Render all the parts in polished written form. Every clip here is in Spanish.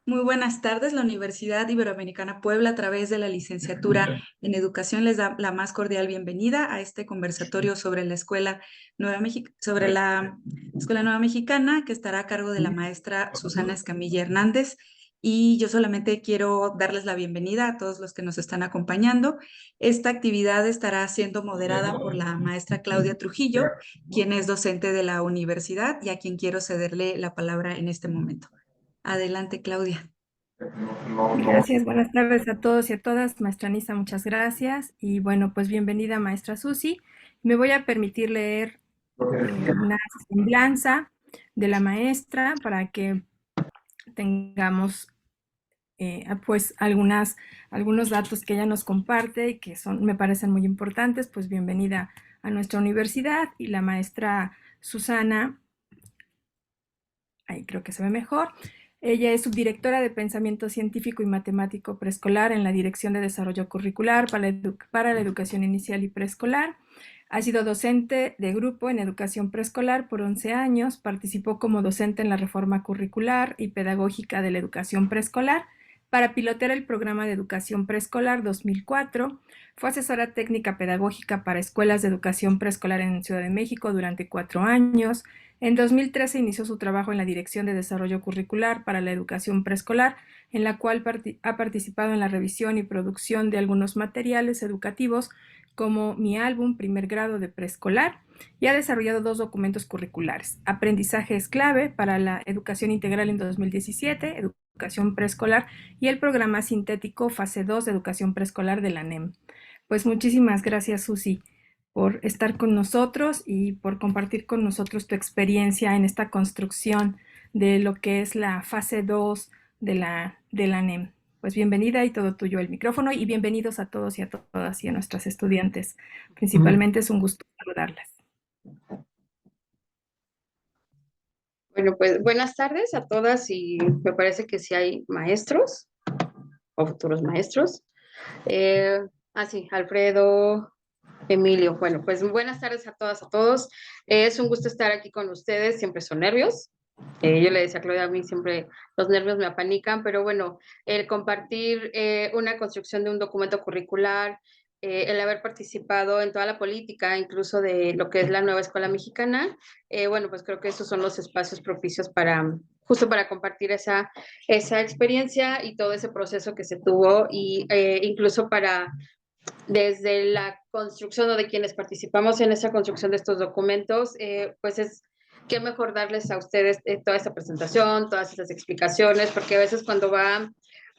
Muy buenas tardes. La Universidad Iberoamericana Puebla, a través de la licenciatura en Educación, les da la más cordial bienvenida a este conversatorio sobre la Escuela sobre la Escuela Nueva Mexicana, que estará a cargo de la maestra Susana Escamilla Hernández. Y yo solamente quiero darles la bienvenida a todos los que nos están acompañando. Esta actividad estará siendo moderada por la maestra Claudia Trujillo, quien es docente de la universidad y a quien quiero cederle la palabra en este momento. Adelante, Claudia. Gracias, buenas tardes a todos y a todas. Maestra Nisa, muchas gracias. Y bueno, pues bienvenida, maestra Susi. Me voy a permitir leer una semblanza de la maestra para que tengamos pues algunos datos que ella nos comparte y que me parecen muy importantes. Pues bienvenida a nuestra universidad. Y la maestra Susana, ahí creo que se ve mejor. Ella es subdirectora de Pensamiento Científico y Matemático Preescolar en la Dirección de Desarrollo Curricular para la Educación Inicial y Preescolar. Ha sido docente de grupo en educación preescolar por 11 años, participó como docente en la reforma curricular y pedagógica de la educación preescolar para pilotear el programa de educación preescolar 2004, fue asesora técnica pedagógica para escuelas de educación preescolar en Ciudad de México durante 4 años, en 2013 inició su trabajo en la Dirección de Desarrollo Curricular para la Educación Preescolar, en la cual ha participado en la revisión y producción de algunos materiales educativos como Mi Álbum Primer Grado de Preescolar, y ha desarrollado 2 documentos curriculares: Aprendizaje es clave para la educación integral en 2017, educación preescolar, y el programa sintético fase 2 de educación preescolar de la NEM. Pues muchísimas gracias, Susi, por estar con nosotros y por compartir con nosotros tu experiencia en esta construcción de lo que es la fase 2 de la NEM. Pues bienvenida y todo tuyo el micrófono, y bienvenidos a todos y a todas y a nuestras estudiantes. Principalmente es un gusto saludarlas. Bueno, pues buenas tardes a todas, y me parece que sí hay maestros o futuros maestros. Sí, Alfredo, Emilio. Bueno, pues buenas tardes a todas, a todos. Es un gusto estar aquí con ustedes, siempre son nervios. Yo le decía a Claudia, a mí siempre los nervios me apanican, pero bueno, el compartir una construcción de un documento curricular, el haber participado en toda la política, incluso de lo que es la nueva escuela mexicana, bueno, pues creo que esos son los espacios propicios justo para compartir esa experiencia y todo ese proceso que se tuvo, y incluso desde la construcción o de quienes participamos en esa construcción de estos documentos, pues es qué mejor darles a ustedes toda esta presentación, todas estas explicaciones, porque a veces cuando va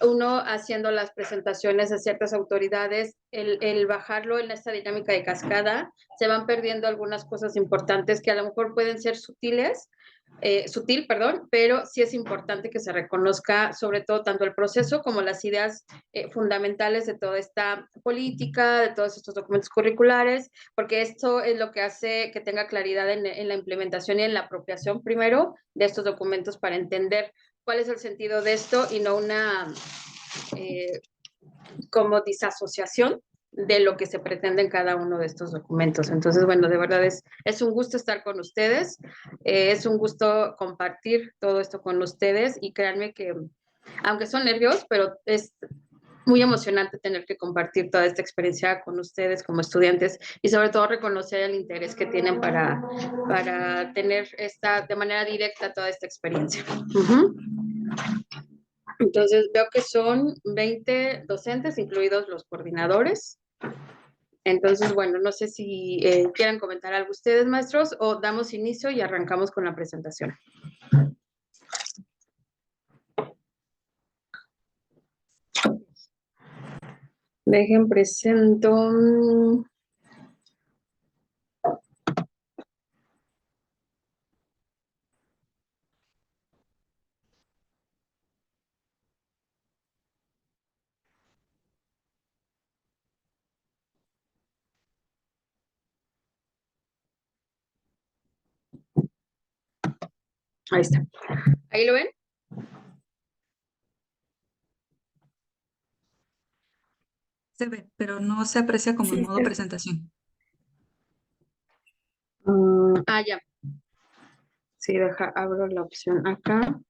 uno haciendo las presentaciones a ciertas autoridades, el bajarlo en esta dinámica de cascada, se van perdiendo algunas cosas importantes que a lo mejor pueden ser sutil, perdón, pero sí es importante que se reconozca sobre todo tanto el proceso como las ideas fundamentales de toda esta política, de todos estos documentos curriculares, porque esto es lo que hace que tenga claridad en la implementación y en la apropiación primero de estos documentos, para entender cuál es el sentido de esto y no una como disasociación de lo que se pretende en cada uno de estos documentos. Entonces, bueno, de verdad es un gusto estar con ustedes, es un gusto compartir todo esto con ustedes, y créanme que, aunque son nervios, pero es muy emocionante tener que compartir toda esta experiencia con ustedes como estudiantes, y sobre todo reconocer el interés que tienen para tener de manera directa toda esta experiencia. Entonces veo que son 20 docentes, incluidos los coordinadores. Entonces, bueno, no sé si quieran comentar algo ustedes, maestros, o damos inicio y arrancamos con la presentación. Dejen presento. Ahí está. ¿Ahí lo ven? Se ve, pero no se aprecia como en Sí, modo presentación. Ya. Sí, abro la opción acá.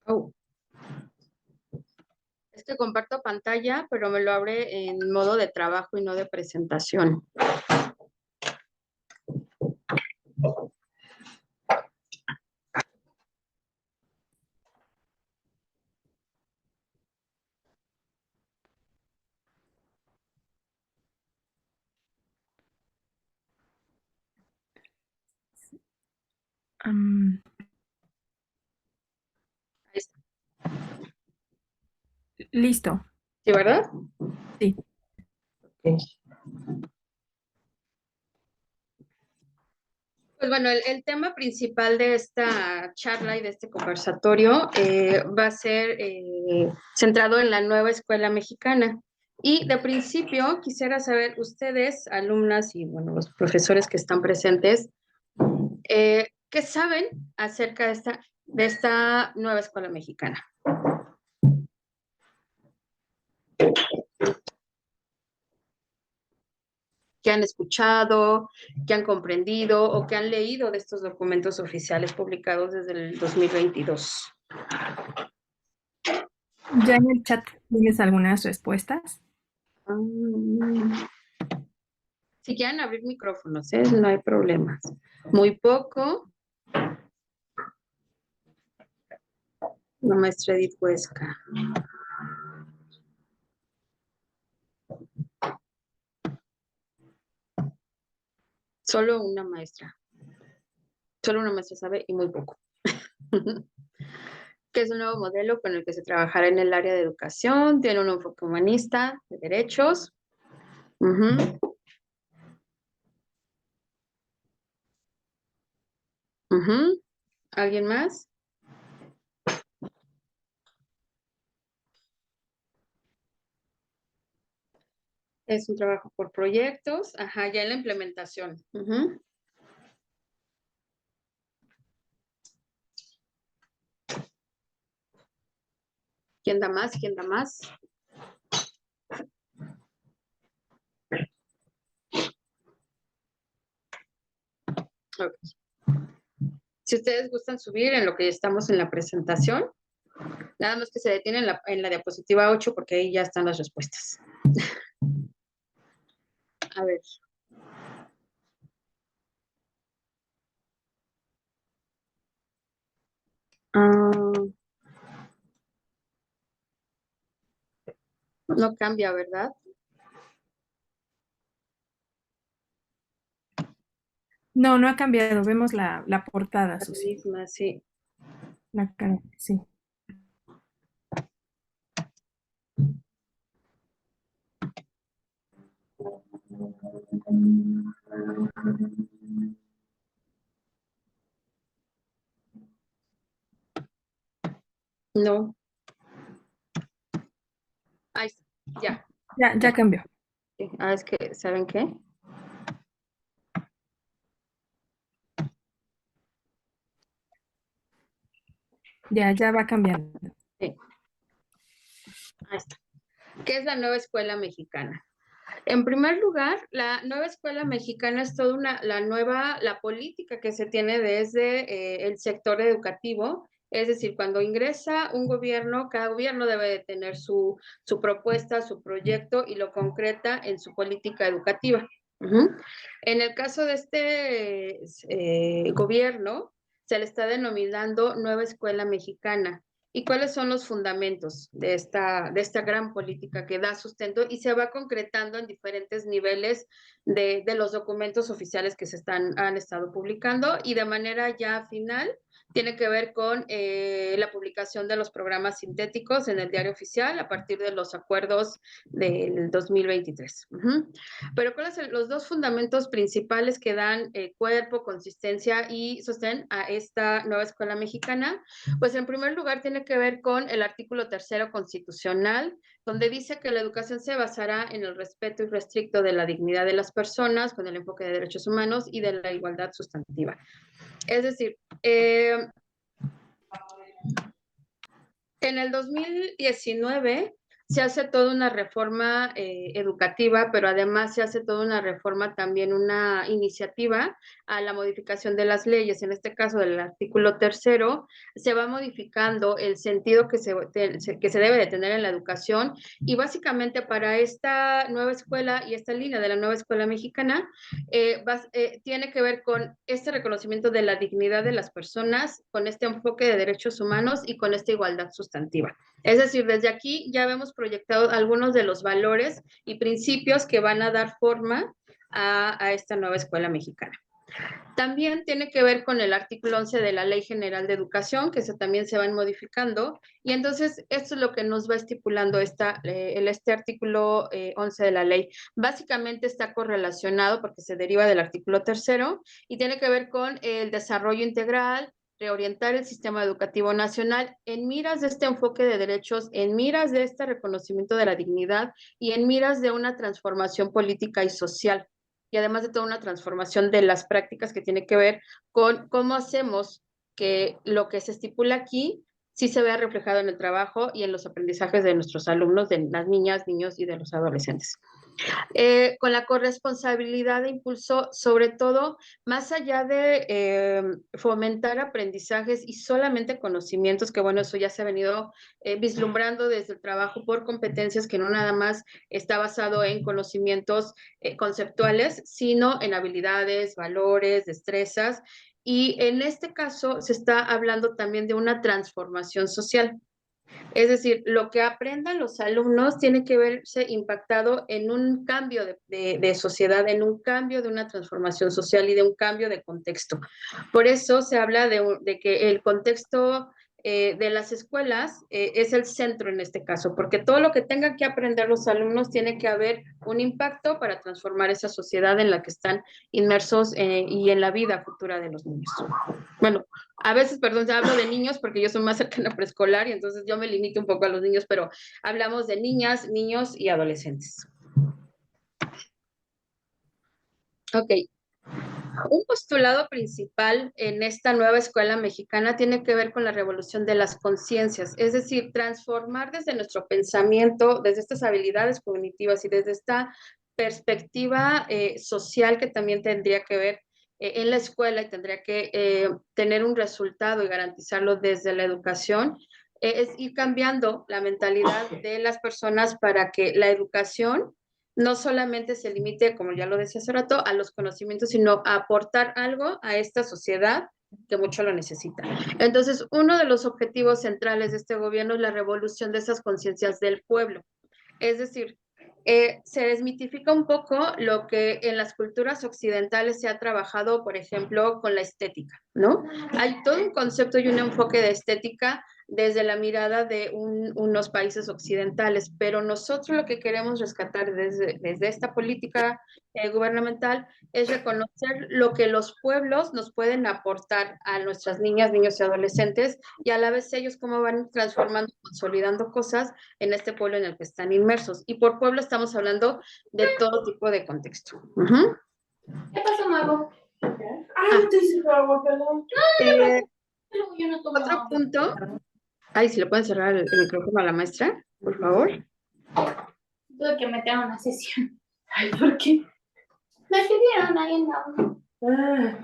Oh, es que comparto pantalla, pero me lo abre en modo de trabajo y no de presentación. Am, Ahí está. listo. ¿Sí, verdad? Sí. Ok. Pues bueno, el tema principal de esta charla y de este conversatorio va a ser centrado en la nueva escuela mexicana. Y de principio quisiera saber, ustedes, alumnas y bueno, los profesores que están presentes, ¿qué saben acerca de esta nueva escuela mexicana? ¿Qué han escuchado, qué han comprendido o qué han leído de estos documentos oficiales publicados desde el 2022? ¿Ya en el chat tienes algunas respuestas? Si quieren abrir micrófonos, no hay problemas. Muy poco. La maestra Edith Huesca. Solo una maestra. Solo una maestra sabe y muy poco. Que es un nuevo modelo con el que se trabajará en el área de educación. Tiene un enfoque humanista, de derechos. Ujú, ujú. ¿Alguien más? Es un trabajo por proyectos. Ajá, ya en la implementación. Ujú. ¿Quién da más? ¿Quién da más? Ok. Si ustedes gustan subir en lo que estamos en la presentación, nada más que se detiene en la diapositiva 8 porque ahí ya están las respuestas. A ver. Ah, no cambia, ¿verdad? No, no ha cambiado. Vemos la portada, La Susi. misma, sí. La cara, sí. No. Ahí está. Ya. Ya cambió. Ah, es que, ¿saben qué? Ya va cambiando. Sí. Ahí está. ¿Qué es la nueva escuela mexicana? En primer lugar, la nueva escuela mexicana es toda la política que se tiene desde el sector educativo. Es decir, cuando ingresa un gobierno, cada gobierno debe de tener su propuesta, su proyecto y lo concreta en su política educativa. Ujú. En el caso de este gobierno, se le está denominando Nueva Escuela Mexicana. ¿Y cuáles son los fundamentos de esta gran política que da sustento y se va concretando en diferentes niveles de los documentos oficiales que han estado publicando y de manera ya final tiene que ver con la publicación de los programas sintéticos en el diario oficial a partir de los acuerdos del 2023? Pero ¿cuáles son los dos fundamentos principales que dan cuerpo, consistencia y sostén a esta nueva escuela mexicana? Pues en primer lugar tiene que ver con el artículo 3º constitucional, donde dice que la educación se basará en el respeto irrestricto de la dignidad de las personas, con el enfoque de derechos humanos y de la igualdad sustantiva. Es decir, en el 2019 se hace toda una reforma educativa, pero además se hace toda una reforma también, una iniciativa a la modificación de las leyes. En este caso, del artículo 3º, se va modificando el sentido que se debe de tener en la educación, y básicamente para esta nueva escuela y esta línea de la nueva escuela mexicana, tiene que ver con este reconocimiento de la dignidad de las personas, con este enfoque de derechos humanos y con esta igualdad sustantiva. Es decir, desde aquí ya hemos proyectado algunos de los valores y principios que van a dar forma a esta nueva escuela mexicana. También tiene que ver con el artículo 11 de la Ley General de Educación, que también se van modificando, y entonces esto es lo que nos va estipulando este artículo 11 de la ley. Básicamente está correlacionado porque se deriva del artículo 3º y tiene que ver con el desarrollo integral, reorientar el sistema educativo nacional en miras de este enfoque de derechos, en miras de este reconocimiento de la dignidad y en miras de una transformación política y social, y además de toda una transformación de las prácticas que tiene que ver con cómo hacemos que lo que se estipula aquí sí se vea reflejado en el trabajo y en los aprendizajes de nuestros alumnos, de las niñas, niños y de los adolescentes. Con la corresponsabilidad de impulso, sobre todo, más allá de fomentar aprendizajes y solamente conocimientos, que bueno, eso ya se ha venido vislumbrando desde el trabajo por competencias, que no nada más está basado en conocimientos conceptuales, sino en habilidades, valores, destrezas. Y en este caso se está hablando también de una transformación social. Es decir, lo que aprendan los alumnos tiene que verse impactado en un cambio de sociedad, en un cambio de una transformación social y de un cambio de contexto. Por eso se habla de que el contexto de las escuelas es el centro en este caso, porque todo lo que tengan que aprender los alumnos tiene que haber un impacto para transformar esa sociedad en la que están inmersos y en la vida futura de los niños. Bueno, a veces, perdón, ya hablo de niños porque yo soy más cercana a preescolar y entonces yo me limito un poco a los niños, pero hablamos de niñas, niños y adolescentes. Ok. Un postulado principal en esta nueva escuela mexicana tiene que ver con la revolución de las conciencias, es decir, transformar desde nuestro pensamiento, desde estas habilidades cognitivas y desde esta perspectiva social que también tendría que ver en la escuela y tendría que tener un resultado y garantizarlo desde la educación, es ir cambiando la mentalidad de las personas para que la educación no solamente se limite, como ya lo decía hace rato, a los conocimientos, sino a aportar algo a esta sociedad que mucho lo necesita. Entonces, uno de los objetivos centrales de este gobierno es la revolución de esas conciencias del pueblo. Es decir, se desmitifica un poco lo que en las culturas occidentales se ha trabajado, por ejemplo, con la estética, ¿no? Hay todo un concepto y un enfoque de estética desde la mirada de unos países occidentales, pero nosotros lo que queremos rescatar desde esta política gubernamental es reconocer lo que los pueblos nos pueden aportar a nuestras niñas, niños y adolescentes, y a la vez ellos cómo van transformando, consolidando cosas en este pueblo en el que están inmersos. Y por pueblo estamos hablando de todo tipo de contexto. ¿Qué pasó, Mago? Ah, no te hice agua, perdón. Yo no tomo Otro agua. punto. Ay, si le pueden cerrar el micrófono a la maestra, por favor. Tuve que meter una sesión. Ay, ¿por qué? Me pidieron ahí en la...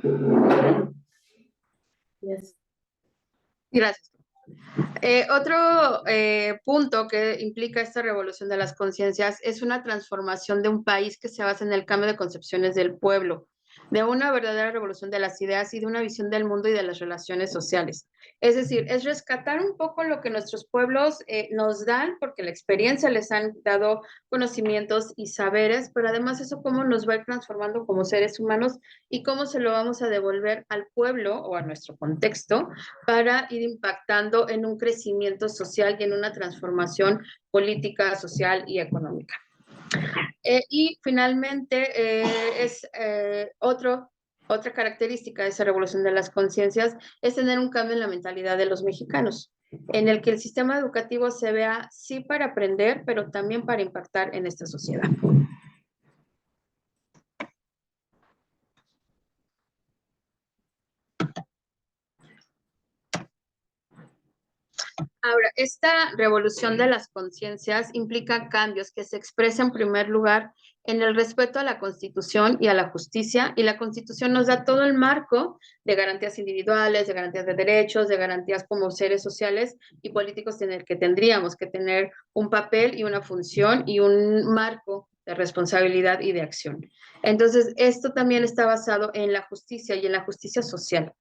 Yes. Gracias. Otro punto que implica esta revolución de las conciencias es una transformación de un país que se basa en el cambio de concepciones del pueblo, de una verdadera revolución de las ideas y de una visión del mundo y de las relaciones sociales. Es decir, es rescatar un poco lo que nuestros pueblos nos dan, porque la experiencia les han dado conocimientos y saberes, pero además eso cómo nos va a ir transformando como seres humanos y cómo se lo vamos a devolver al pueblo o a nuestro contexto para ir impactando en un crecimiento social y en una transformación política, social y económica. Y finalmente, otra característica de esa revolución de las conciencias es tener un cambio en la mentalidad de los mexicanos, en el que el sistema educativo se vea sí para aprender, pero también para impactar en esta sociedad. Ahora, esta revolución de las conciencias implica cambios que se expresan en primer lugar en el respeto a la Constitución y a la justicia, y la Constitución nos da todo el marco de garantías individuales, de garantías de derechos, de garantías como seres sociales y políticos en el que tendríamos que tener un papel y una función y un marco de responsabilidad y de acción. Entonces, esto también está basado en la justicia y en la justicia social.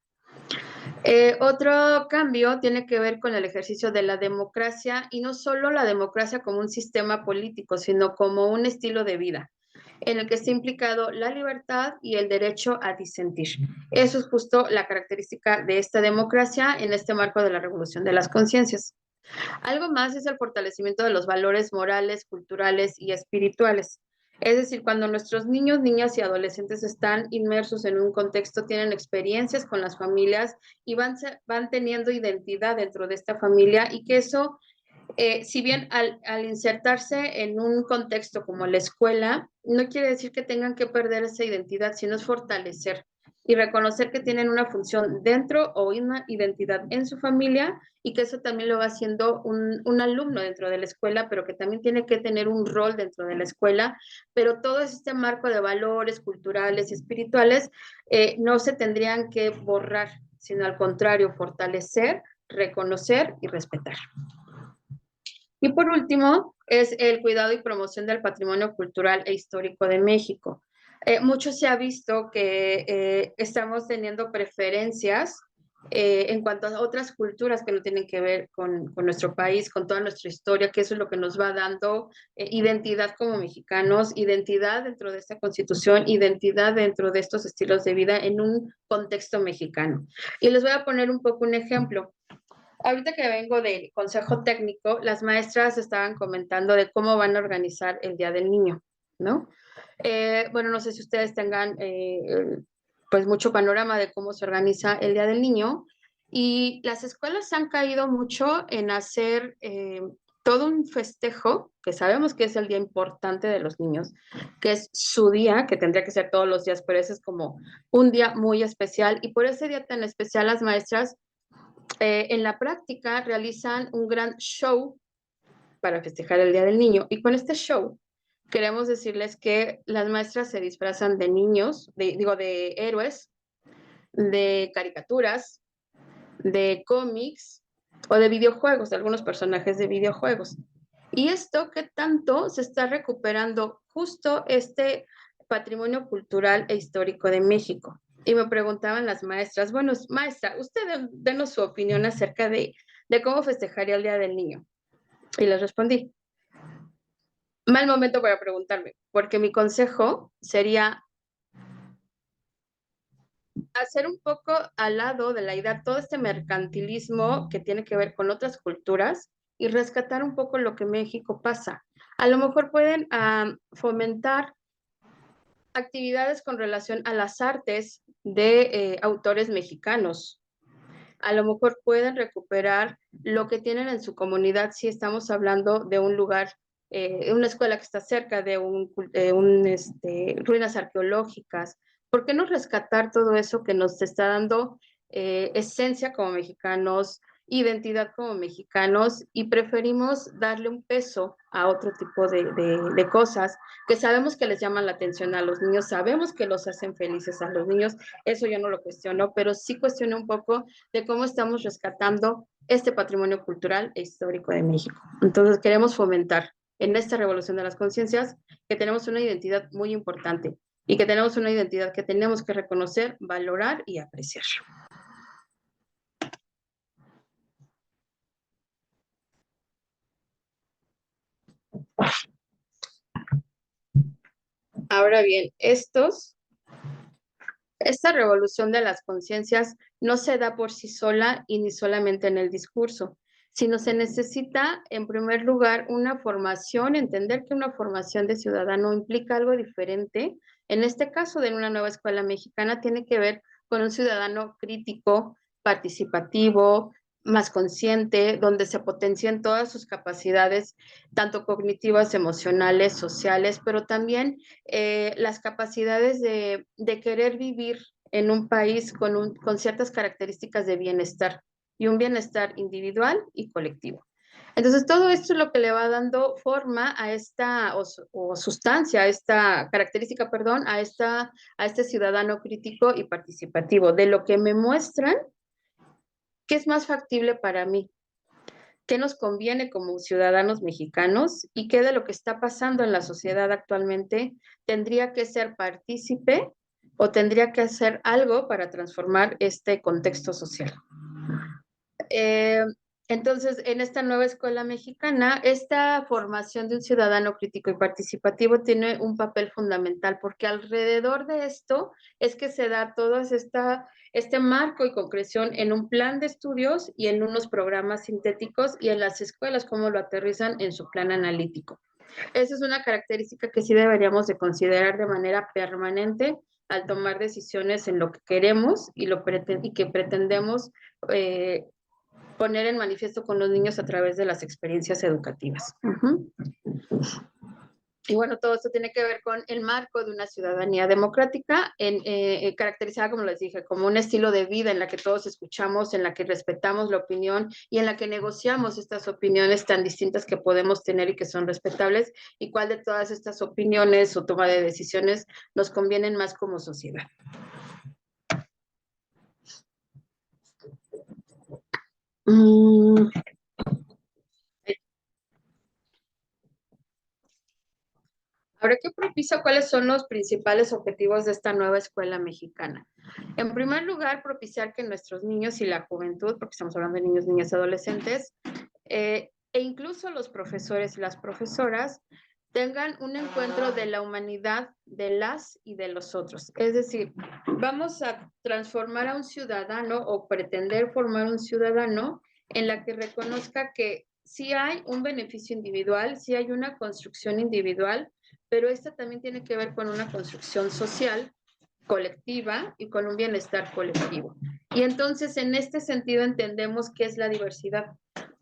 Otro cambio tiene que ver con el ejercicio de la democracia, y no solo la democracia como un sistema político, sino como un estilo de vida en el que está implicado la libertad y el derecho a disentir. Eso es justo la característica de esta democracia en este marco de la revolución de las conciencias. Algo más es el fortalecimiento de los valores morales, culturales y espirituales. Es decir, cuando nuestros niños, niñas y adolescentes están inmersos en un contexto, tienen experiencias con las familias y van teniendo identidad dentro de esta familia, y que eso, si bien al insertarse en un contexto como la escuela, no quiere decir que tengan que perder esa identidad, sino es fortalecer y reconocer que tienen una función dentro o una identidad en su familia, y que eso también lo va haciendo un alumno dentro de la escuela, pero que también tiene que tener un rol dentro de la escuela. Pero todo este marco de valores culturales y espirituales no se tendrían que borrar, sino al contrario, fortalecer, reconocer y respetar. Y por último, es el cuidado y promoción del patrimonio cultural e histórico de México. Mucho se ha visto que estamos teniendo preferencias en cuanto a otras culturas que no tienen que ver con nuestro país, con toda nuestra historia, que eso es lo que nos va dando identidad como mexicanos, identidad dentro de esta Constitución, identidad dentro de estos estilos de vida en un contexto mexicano. Y les voy a poner un poco un ejemplo. Ahorita que vengo del consejo técnico, las maestras estaban comentando de cómo van a organizar el Día del Niño, ¿no? Bueno, no sé si ustedes tengan pues mucho panorama de cómo se organiza el Día del Niño, y las escuelas han caído mucho en hacer todo un festejo, que sabemos que es el día importante de los niños, que es su día, que tendría que ser todos los días, pero ese es como un día muy especial, y por ese día tan especial las maestras en la práctica realizan un gran show para festejar el Día del Niño. Y con este show queremos decirles que las maestras se disfrazan de niños, de héroes, de caricaturas, de cómics o de videojuegos, de algunos personajes de videojuegos. Y esto, ¿qué tanto se está recuperando justo este patrimonio cultural e histórico de México? Y me preguntaban las maestras, bueno, maestra, usted denos su opinión acerca de cómo festejaría el Día del Niño. Y les respondí, mal momento para preguntarme, porque mi consejo sería hacer un poco al lado de la idea todo este mercantilismo que tiene que ver con otras culturas, y rescatar un poco lo que México pasa. A lo mejor pueden fomentar actividades con relación a las artes de autores mexicanos. A lo mejor pueden recuperar lo que tienen en su comunidad si estamos hablando de un lugar, una escuela que está cerca de ruinas arqueológicas. ¿Por qué no rescatar todo eso que nos está dando esencia como mexicanos, identidad como mexicanos, y preferimos darle un peso a otro tipo de cosas que sabemos que les llaman la atención a los niños, sabemos que los hacen felices a los niños? Eso yo no lo cuestiono, pero sí cuestiono un poco de cómo estamos rescatando este patrimonio cultural e histórico de México. Entonces queremos fomentar en esta revolución de las conciencias que tenemos una identidad muy importante, y que tenemos una identidad que tenemos que reconocer, valorar y apreciar. Ahora bien, esta revolución de las conciencias no se da por sí sola y ni solamente en el discurso, sino se necesita, en primer lugar, una formación, entender que una formación de ciudadano implica algo diferente. En este caso, de una nueva escuela mexicana, tiene que ver con un ciudadano crítico, participativo, más consciente, donde se potencian todas sus capacidades, tanto cognitivas, emocionales, sociales, pero también las capacidades de querer vivir en un país con ciertas características de bienestar. y un bienestar individual y colectivo. Entonces, todo esto es lo que le va dando forma a esta, o sustancia, a esta característica, perdón, a este ciudadano crítico y participativo, de lo que me muestran qué es más factible para mí, qué nos conviene como ciudadanos mexicanos y qué de lo que está pasando en la sociedad actualmente tendría que ser partícipe o tendría que hacer algo para transformar este contexto social. Eh, entonces, en esta nueva escuela mexicana, esta formación de un ciudadano crítico y participativo tiene un papel fundamental, porque alrededor de esto es que se da todo este marco y concreción en un plan de estudios y en unos programas sintéticos y en las escuelas, cómo lo aterrizan en su plan analítico. Esa es una característica que sí deberíamos de considerar de manera permanente al tomar decisiones en lo que queremos y que pretendemos poner en manifiesto con los niños a través de las experiencias educativas. Y bueno, todo esto tiene que ver con el marco de una ciudadanía democrática, caracterizada, como les dije, como un estilo de vida en la que todos escuchamos, en la que respetamos la opinión y en la que negociamos estas opiniones tan distintas que podemos tener y que son respetables, y cuál de todas estas opiniones o toma de decisiones nos convienen más como sociedad. Ahora, ¿qué propicia? ¿Cuáles son los principales objetivos de esta nueva escuela mexicana? En primer lugar, propiciar que nuestros niños y la juventud, porque estamos hablando de niños, niñas y adolescentes, e incluso los profesores y las profesoras, tengan un encuentro de la humanidad, de las y de los otros. Es decir, vamos a transformar a un ciudadano o pretender formar un ciudadano en la que reconozca que sí hay un beneficio individual, sí hay una construcción individual, pero esta también tiene que ver con una construcción social, colectiva y con un bienestar colectivo. Y entonces, en este sentido, entendemos qué es la diversidad.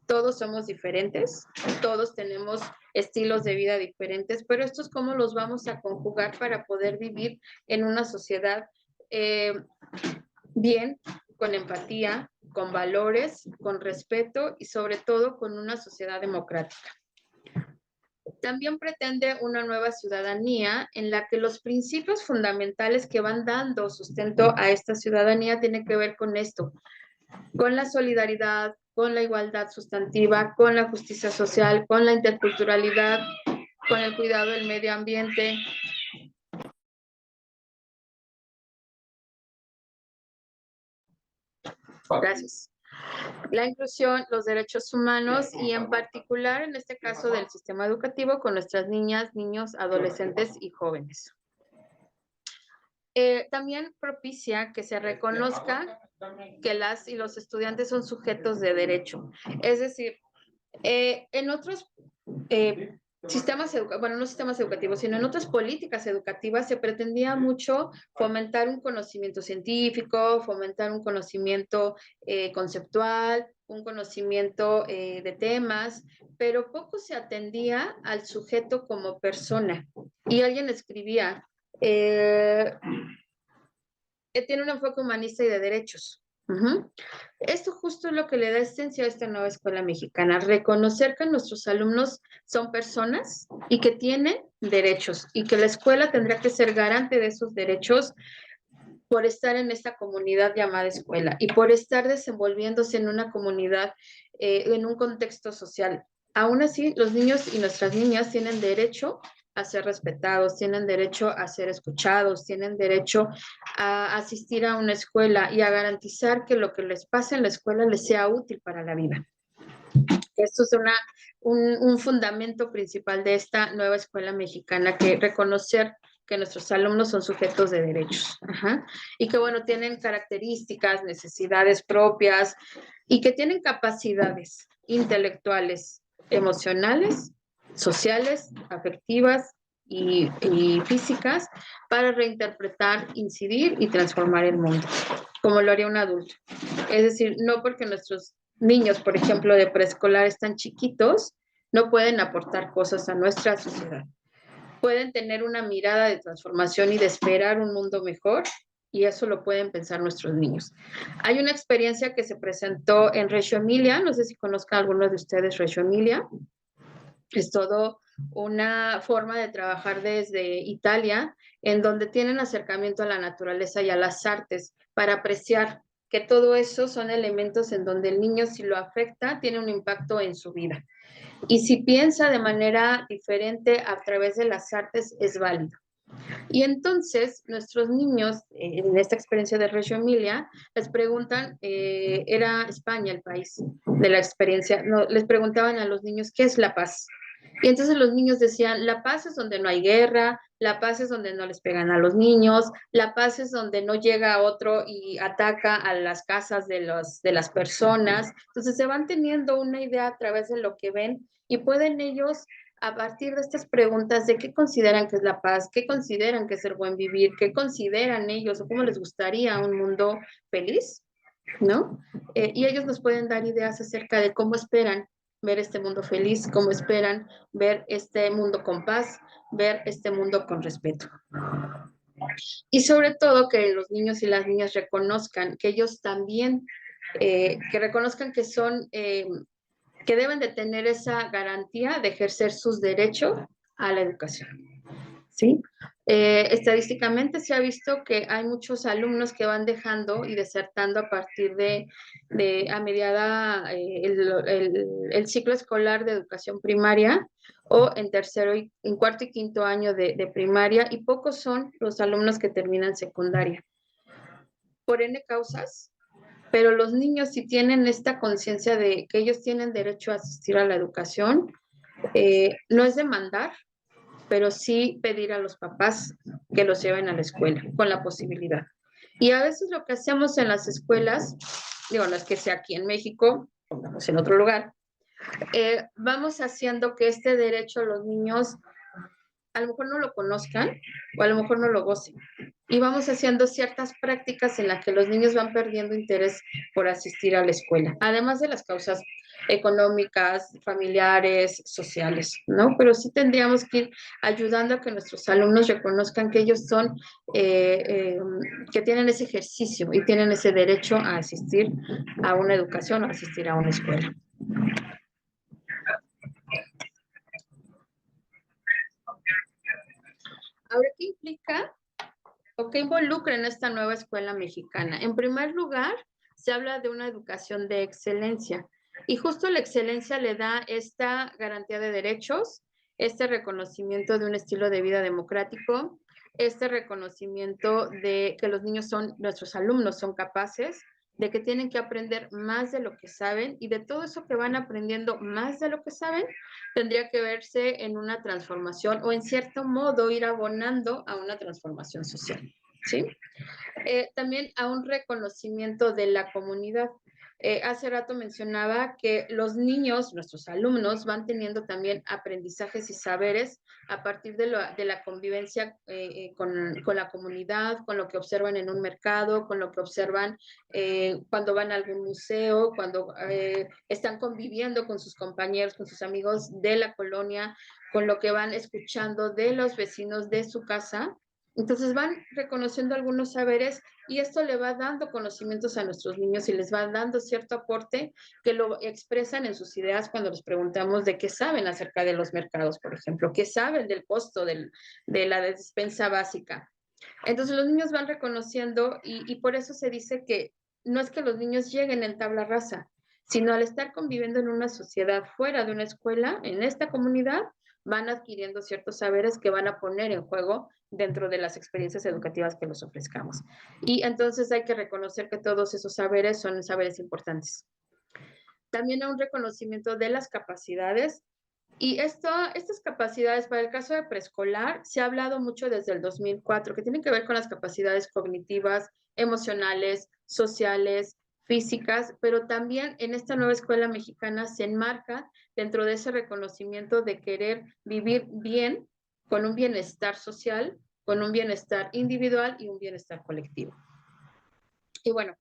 Todos somos diferentes, todos tenemos estilos de vida diferentes, pero esto es cómo los vamos a conjugar para poder vivir en una sociedad bien, con empatía, con valores, con respeto y sobre todo con una sociedad democrática. También pretende una nueva ciudadanía en la que los principios fundamentales que van dando sustento a esta ciudadanía tienen que ver con esto, con la solidaridad, con la igualdad sustantiva, con la justicia social, con la interculturalidad, con el cuidado del medio ambiente. Gracias. La inclusión, los derechos humanos y en particular en este caso del sistema educativo con nuestras niñas, niños, adolescentes y jóvenes. También propicia que se reconozca que las y los estudiantes son sujetos de derecho. Es decir, en otros sistemas educativos, bueno, no sistemas educativos, sino en otras políticas educativas se pretendía mucho fomentar un conocimiento científico, fomentar un conocimiento conceptual, un conocimiento de temas, pero poco se atendía al sujeto como persona. Y alguien escribía, tiene un enfoque humanista y de derechos. Esto justo es lo que le da esencia a esta nueva escuela mexicana, reconocer que nuestros alumnos son personas y que tienen derechos y que la escuela tendrá que ser garante de esos derechos por estar en esta comunidad llamada escuela y por estar desenvolviéndose en una comunidad, en un contexto social. Aún así, los niños y nuestras niñas tienen derecho a ser respetados, tienen derecho a ser escuchados, tienen derecho a asistir a una escuela y a garantizar que lo que les pase en la escuela les sea útil para la vida. Esto es un fundamento principal de esta nueva escuela mexicana, que reconocer que nuestros alumnos son sujetos de derechos. Y que, bueno, tienen características, necesidades propias y que tienen capacidades intelectuales, emocionales, sociales, afectivas y físicas para reinterpretar, incidir y transformar el mundo, como lo haría un adulto. Es decir, no porque nuestros niños, por ejemplo, de preescolar están chiquitos, no pueden aportar cosas a nuestra sociedad. Pueden tener una mirada de transformación y de esperar un mundo mejor, y eso lo pueden pensar nuestros niños. Hay una experiencia que se presentó en Reggio Emilia, no sé si conozcan algunos de ustedes Reggio Emilia, es todo una forma de trabajar desde Italia, en donde tienen acercamiento a la naturaleza y a las artes para apreciar que todo eso son elementos en donde el niño, si lo afecta, tiene un impacto en su vida. Y si piensa de manera diferente a través de las artes, es válido. Y entonces nuestros niños, en esta experiencia de Reggio Emilia, les preguntan, era España el país de la experiencia, no, les preguntaban a los niños, ¿qué es la paz? Y entonces los niños decían, la paz es donde no hay guerra, la paz es donde no les pegan a los niños, la paz es donde no llega otro y ataca a las casas de las personas. Entonces se van teniendo una idea a través de lo que ven y pueden ellos, a partir de estas preguntas de qué consideran que es la paz, qué consideran que es el buen vivir, qué consideran ellos o cómo les gustaría un mundo feliz, ¿no? Y ellos nos pueden dar ideas acerca de cómo esperan ver este mundo feliz, cómo esperan ver este mundo con paz, ver este mundo con respeto. Y sobre todo que los niños y las niñas reconozcan que ellos también, que reconozcan que son, que deben de tener esa garantía de ejercer sus derechos a la educación. ¿Sí? Estadísticamente se ha visto que hay muchos alumnos que van dejando y desertando a partir de a mediada el ciclo escolar de educación primaria o en tercero y en cuarto y quinto año de primaria y pocos son los alumnos que terminan secundaria. Por N causas, pero los niños si tienen esta conciencia de que ellos tienen derecho a asistir a la educación, no es demandar, pero sí pedir a los papás que los lleven a la escuela, con la posibilidad. Y a veces lo que hacemos en las escuelas, digo, no es que sea aquí en México, pongamos en otro lugar, vamos haciendo que este derecho a los niños a lo mejor no lo conozcan o a lo mejor no lo gocen. Y vamos haciendo ciertas prácticas en las que los niños van perdiendo interés por asistir a la escuela, además de las causas económicas, familiares, sociales, ¿no? Pero sí tendríamos que ir ayudando a que nuestros alumnos reconozcan que ellos son, que tienen ese ejercicio y tienen ese derecho a asistir a una educación o a asistir a una escuela. Ahora, ¿qué implica o qué involucra en esta nueva escuela mexicana? En primer lugar, se habla de una educación de excelencia y justo la excelencia le da esta garantía de derechos, este reconocimiento de un estilo de vida democrático, este reconocimiento de que los niños son, nuestros alumnos son capaces, de que tienen que aprender más de lo que saben y de todo eso que van aprendiendo más de lo que saben, tendría que verse en una transformación o en cierto modo ir abonando a una transformación social, ¿sí? También a un reconocimiento de la comunidad. Hace rato mencionaba que los niños, nuestros alumnos, van teniendo también aprendizajes y saberes a partir de la convivencia con la comunidad, con lo que observan en un mercado, con lo que observan cuando van a algún museo, cuando están conviviendo con sus compañeros, con sus amigos de la colonia, con lo que van escuchando de los vecinos de su casa. Entonces van reconociendo algunos saberes y esto le va dando conocimientos a nuestros niños y les va dando cierto aporte que lo expresan en sus ideas cuando les preguntamos de qué saben acerca de los mercados, por ejemplo, qué saben del costo de la despensa básica. Entonces los niños van reconociendo y por eso se dice que no es que los niños lleguen en tabla rasa, sino al estar conviviendo en una sociedad fuera de una escuela, en esta comunidad, van adquiriendo ciertos saberes que van a poner en juego dentro de las experiencias educativas que les ofrezcamos. Y entonces hay que reconocer que todos esos saberes son saberes importantes. También a un reconocimiento de las capacidades. Y estas capacidades, para el caso de preescolar, se ha hablado mucho desde el 2004, que tienen que ver con las capacidades cognitivas, emocionales, sociales, físicas, pero también en esta nueva escuela mexicana se enmarca dentro de ese reconocimiento de querer vivir bien, con un bienestar social, con un bienestar individual y un bienestar colectivo. Y bueno,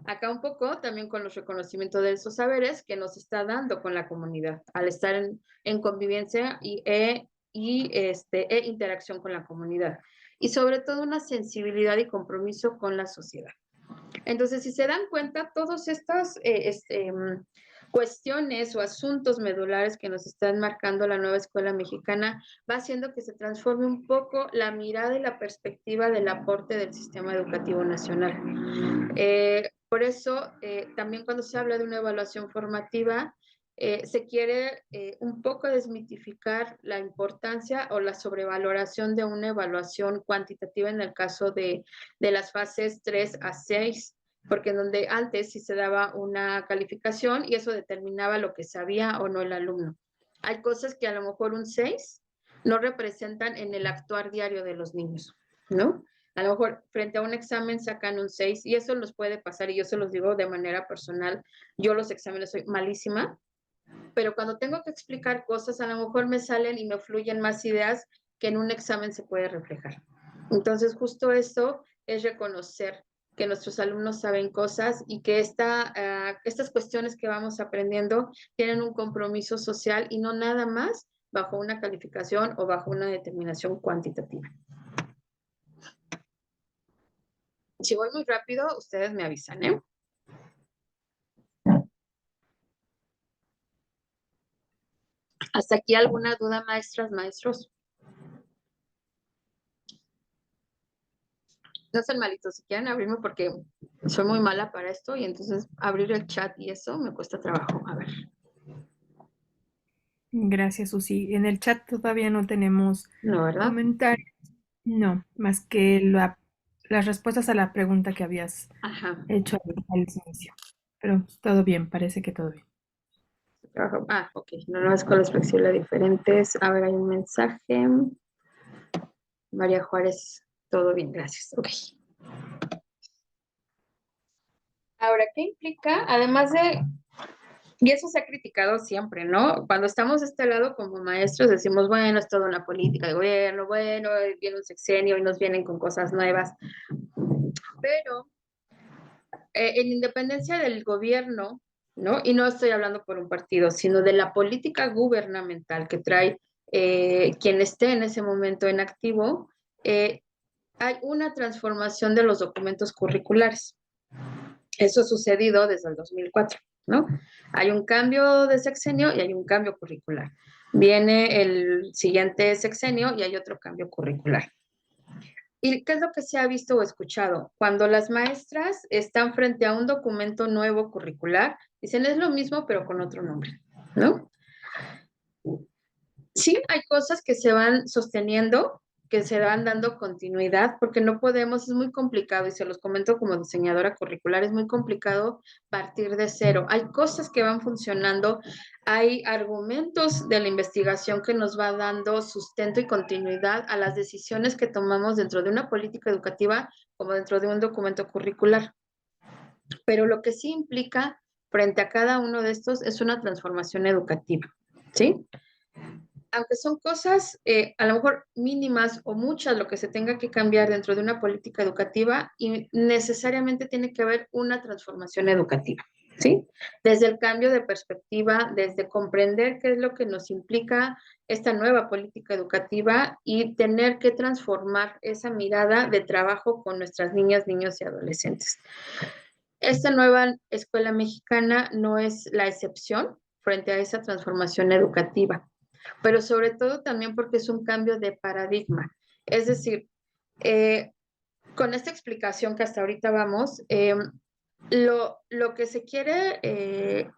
acá un poco también con los reconocimientos de esos saberes que nos está dando con la comunidad, al estar en convivencia e interacción con la comunidad. y sobre todo una sensibilidad y compromiso con la sociedad. Entonces, si se dan cuenta, todas estas cuestiones o asuntos medulares que nos están marcando la nueva escuela mexicana va haciendo que se transforme un poco la mirada y la perspectiva del aporte del sistema educativo nacional. Por eso, también cuando se habla de una evaluación formativa, se quiere un poco desmitificar la importancia o la sobrevaloración de una evaluación cuantitativa en el caso de las fases 3 a 6, porque en donde antes sí se daba una calificación y eso determinaba lo que sabía o no el alumno. Hay cosas que a lo mejor un 6 no representan en el actuar diario de los niños, ¿no? A lo mejor frente a un examen sacan un 6 y eso los puede pasar y yo se los digo de manera personal. Yo los exámenes soy malísima, pero cuando tengo que explicar cosas a lo mejor me salen y me fluyen más ideas que en un examen se puede reflejar. Entonces justo esto es reconocer que nuestros alumnos saben cosas y que estas cuestiones que vamos aprendiendo tienen un compromiso social y no nada más bajo una calificación o bajo una determinación cuantitativa. Si voy muy rápido, ustedes me avisan, ¿eh? ¿Hasta aquí alguna duda, maestras, maestros? No sean malitos, si quieren abrirme porque soy muy mala para esto y entonces abrir el chat y eso me cuesta trabajo. A ver. Gracias, Susi. En el chat todavía no tenemos No, ¿verdad? comentarios. No, más que las respuestas a la pregunta que habías Ajá. hecho al inicio. Pero todo bien, parece que todo bien. Ah, ok. Nuevas escuelas flexibles diferentes. A ver, hay un mensaje. María Juárez, todo bien, gracias. Ok. Ahora, ¿qué implica? Además de, y eso se ha criticado siempre, ¿no? Cuando estamos de este lado como maestros decimos, bueno, es toda una política de gobierno, bueno, viene un sexenio y nos vienen con cosas nuevas. Pero en independencia del gobierno, ¿no? Y no estoy hablando por un partido, sino de la política gubernamental que trae quien esté en ese momento en activo, hay una transformación de los documentos curriculares. Eso ha sucedido desde el 2004, ¿no? Hay un cambio de sexenio y hay un cambio curricular. Viene el siguiente sexenio y hay otro cambio curricular. ¿Y qué es lo que se ha visto o escuchado? Cuando las maestras están frente a un documento nuevo curricular, dicen es lo mismo pero con otro nombre, ¿no? Sí, hay cosas que se van sosteniendo, que se van dando continuidad, porque no podemos, es muy complicado, y se los comento como diseñadora curricular, es muy complicado partir de cero. Hay cosas que van funcionando, hay argumentos de la investigación que nos va dando sustento y continuidad a las decisiones que tomamos dentro de una política educativa como dentro de un documento curricular. Pero lo que sí implica frente a cada uno de estos es una transformación educativa, ¿sí? Aunque son cosas a lo mejor mínimas o muchas lo que se tenga que cambiar dentro de una política educativa y necesariamente tiene que haber una transformación educativa, ¿sí? Desde el cambio de perspectiva, desde comprender qué es lo que nos implica esta nueva política educativa y tener que transformar esa mirada de trabajo con nuestras niñas, niños y adolescentes. Esta nueva escuela mexicana no es la excepción frente a esa transformación educativa, pero sobre todo también porque es un cambio de paradigma. Es decir, con esta explicación que hasta ahorita vamos, lo que se quiere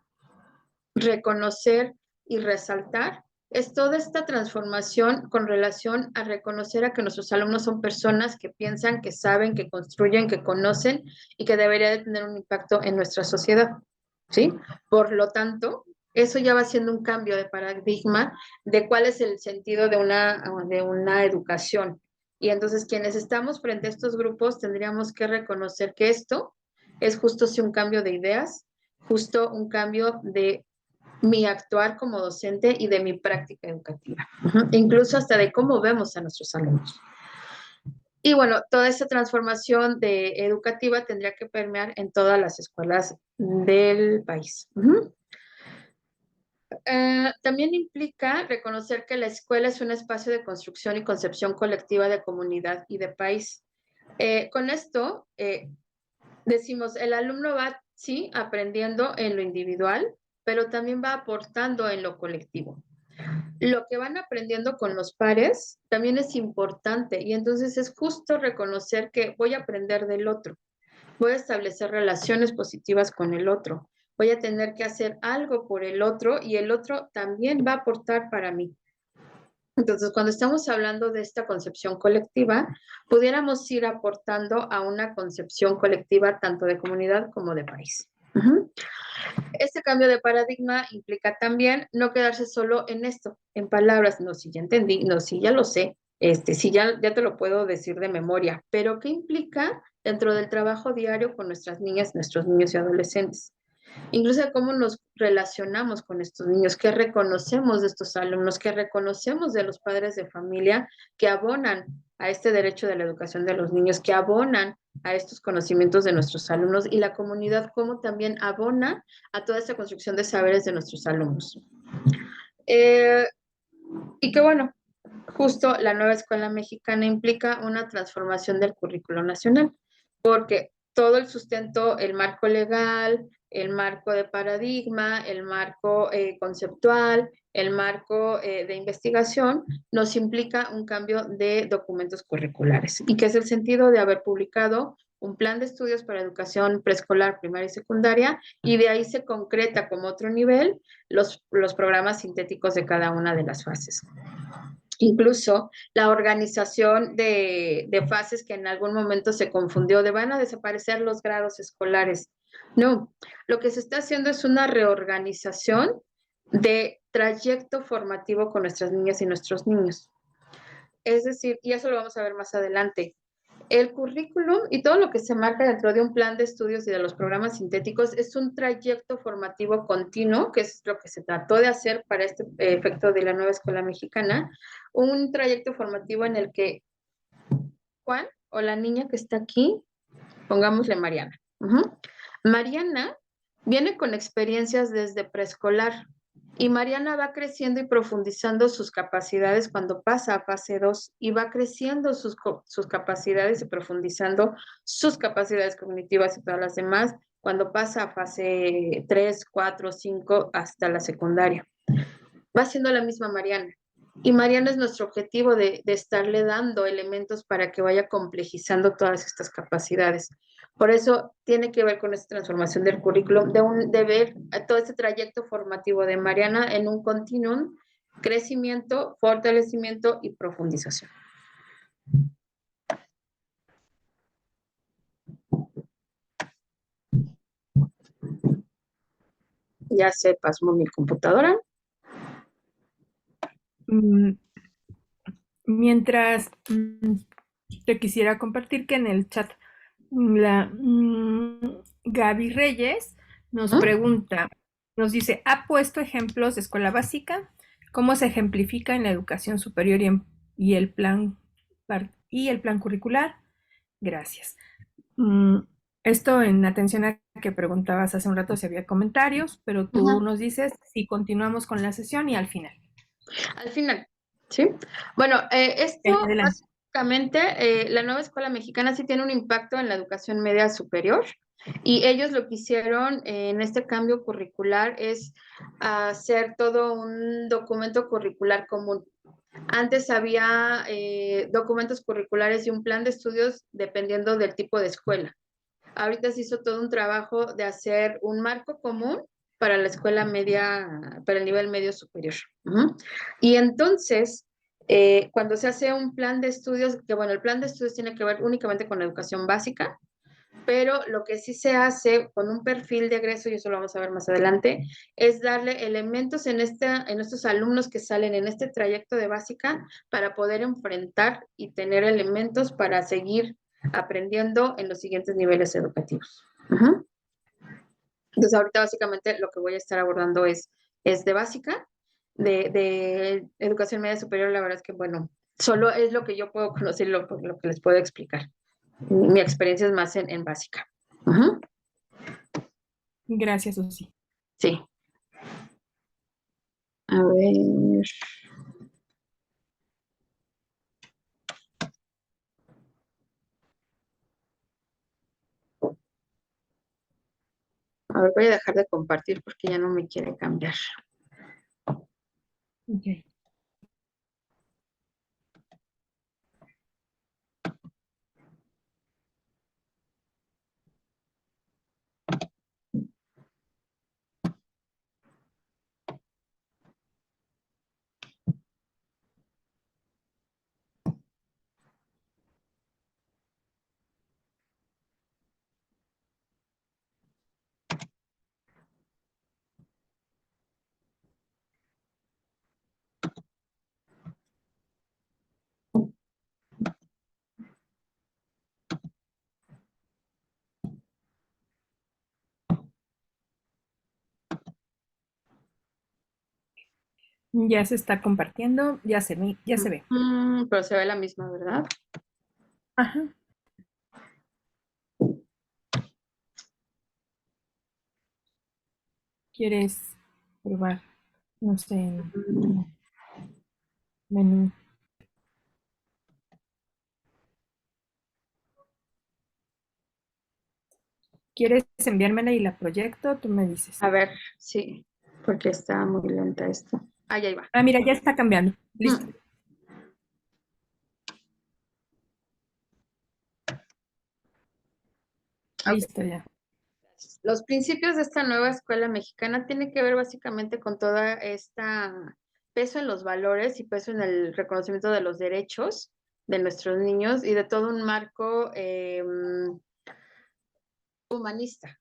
reconocer y resaltar es toda esta transformación con relación a reconocer a que nuestros alumnos son personas que piensan, que saben, que construyen, que conocen y que debería de tener un impacto en nuestra sociedad, ¿sí? Por lo tanto, eso ya va siendo un cambio de paradigma de cuál es el sentido de una educación. Y entonces quienes estamos frente a estos grupos tendríamos que reconocer que esto es justo sí un cambio de ideas, justo un cambio de mi actuar como docente y de mi práctica educativa, incluso hasta de cómo vemos a nuestros alumnos. Y bueno, toda esta transformación educativa tendría que permear en todas las escuelas del país. También implica reconocer que la escuela es un espacio de construcción y concepción colectiva de comunidad y de país. Con esto decimos, el alumno va, sí, aprendiendo en lo individual, pero también va aportando en lo colectivo. Lo que van aprendiendo con los pares también es importante y entonces es justo reconocer que voy a aprender del otro, voy a establecer relaciones positivas con el otro, voy a tener que hacer algo por el otro y el otro también va a aportar para mí. Entonces, cuando estamos hablando de esta concepción colectiva, pudiéramos ir aportando a una concepción colectiva tanto de comunidad como de país. Este cambio de paradigma implica también no quedarse solo en esto, en palabras, no, si ya entendí, no, si ya lo sé, si ya te lo puedo decir de memoria, pero ¿qué implica dentro del trabajo diario con nuestras niñas, nuestros niños y adolescentes? Incluso cómo nos relacionamos con estos niños, qué reconocemos de estos alumnos, qué reconocemos de los padres de familia que abonan a este derecho de la educación de los niños, que abonan a estos conocimientos de nuestros alumnos y la comunidad cómo también abona a toda esta construcción de saberes de nuestros alumnos. Y que bueno, justo la nueva escuela mexicana implica una transformación del currículo nacional, porque todo el sustento, el marco legal, el marco de paradigma, el marco conceptual, el marco de investigación, nos implica un cambio de documentos curriculares y que es el sentido de haber publicado un plan de estudios para educación preescolar, primaria y secundaria, y de ahí se concreta como otro nivel los programas sintéticos de cada una de las fases. Incluso la organización de fases que en algún momento se confundió de van a desaparecer los grados escolares. No, lo que se está haciendo es una reorganización de trayecto formativo con nuestras niñas y nuestros niños. Es decir, y eso lo vamos a ver más adelante, el currículum y todo lo que se marca dentro de un plan de estudios y de los programas sintéticos es un trayecto formativo continuo, que es lo que se trató de hacer para este efecto de la nueva escuela mexicana, un trayecto formativo en el que Juan o la niña que está aquí, pongámosle Mariana. Mariana viene con experiencias desde preescolar y Mariana va creciendo y profundizando sus capacidades cuando pasa a fase 2 y va creciendo sus capacidades y profundizando sus capacidades cognitivas y todas las demás cuando pasa a fase 3, 4, 5 hasta la secundaria. Va siendo la misma Mariana. Y Mariana es nuestro objetivo de estarle dando elementos para que vaya complejizando todas estas capacidades. Por eso tiene que ver con esta transformación del currículum, de ver todo este trayecto formativo de Mariana en un continuum, crecimiento, fortalecimiento y profundización. Ya se pasó mi computadora. Mientras te quisiera compartir que en el chat Gaby Reyes nos pregunta, nos dice, ¿ha puesto ejemplos de escuela básica? ¿Cómo se ejemplifica en la educación superior y el plan curricular? Gracias. Esto en atención a que preguntabas hace un rato si había comentarios, pero tú nos dices si continuamos con la sesión y al final. Al final, ¿sí? Bueno, esto básicamente, la nueva escuela mexicana sí tiene un impacto en la educación media superior y ellos lo que hicieron en este cambio curricular es hacer todo un documento curricular común. Antes había documentos curriculares y un plan de estudios dependiendo del tipo de escuela. Ahorita se hizo todo un trabajo de hacer un marco común para la escuela media, para el nivel medio superior. Y entonces, cuando se hace un plan de estudios, que bueno, el plan de estudios tiene que ver únicamente con la educación básica, pero lo que sí se hace con un perfil de egreso, y eso lo vamos a ver más adelante, es darle elementos en estos alumnos que salen en este trayecto de básica para poder enfrentar y tener elementos para seguir aprendiendo en los siguientes niveles educativos. Entonces, ahorita básicamente lo que voy a estar abordando es de básica, de educación media superior. La verdad es que, bueno, solo es lo que yo puedo conocer, lo que les puedo explicar. Mi experiencia es más en básica. Gracias, Susi. Sí. A ver. A ver, voy a dejar de compartir porque ya no me quiere cambiar. Ok. Ya se está compartiendo, ya se ve, ya se ve. Pero se ve la misma, ¿verdad? Ajá. ¿Quieres probar? No sé, en menú. ¿Quieres enviármela y la proyecto? Tú me dices. A ver, sí, porque está muy lenta esto. Ah, ya iba. Ah, mira, ya está cambiando. Listo. Listo ya. Los principios de esta nueva escuela mexicana tienen que ver básicamente con toda esta peso en los valores y peso en el reconocimiento de los derechos de nuestros niños y de todo un marco humanista.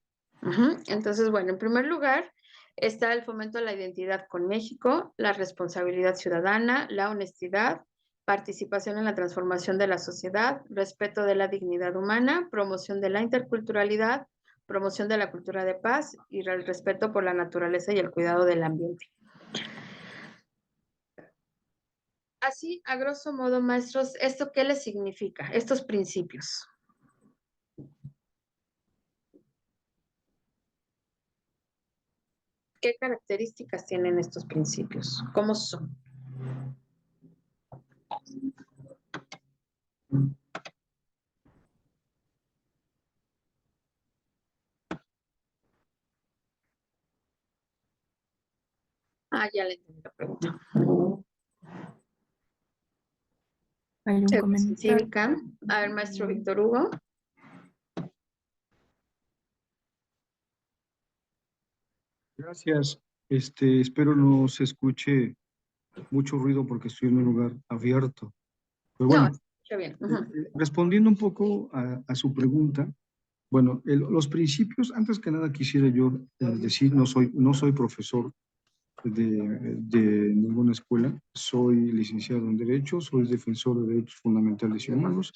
Entonces, bueno, en primer lugar está el fomento a la identidad con México, la responsabilidad ciudadana, la honestidad, participación en la transformación de la sociedad, respeto de la dignidad humana, promoción de la interculturalidad, promoción de la cultura de paz y el respeto por la naturaleza y el cuidado del ambiente. Así, a grosso modo, maestros, ¿esto qué les significa? Estos principios. ¿Qué características tienen estos principios? ¿Cómo son? Ah, ya le entendí la pregunta. Hay un Educación comentario. cívica. A ver, maestro Víctor Hugo. Gracias. Espero no se escuche mucho ruido porque estoy en un lugar abierto. Pero No, bueno, está bien. respondiendo un poco a su pregunta, bueno, los principios, antes que nada quisiera yo decir, no soy profesor de ninguna escuela, soy licenciado en Derecho, soy defensor de derechos fundamentales y humanos,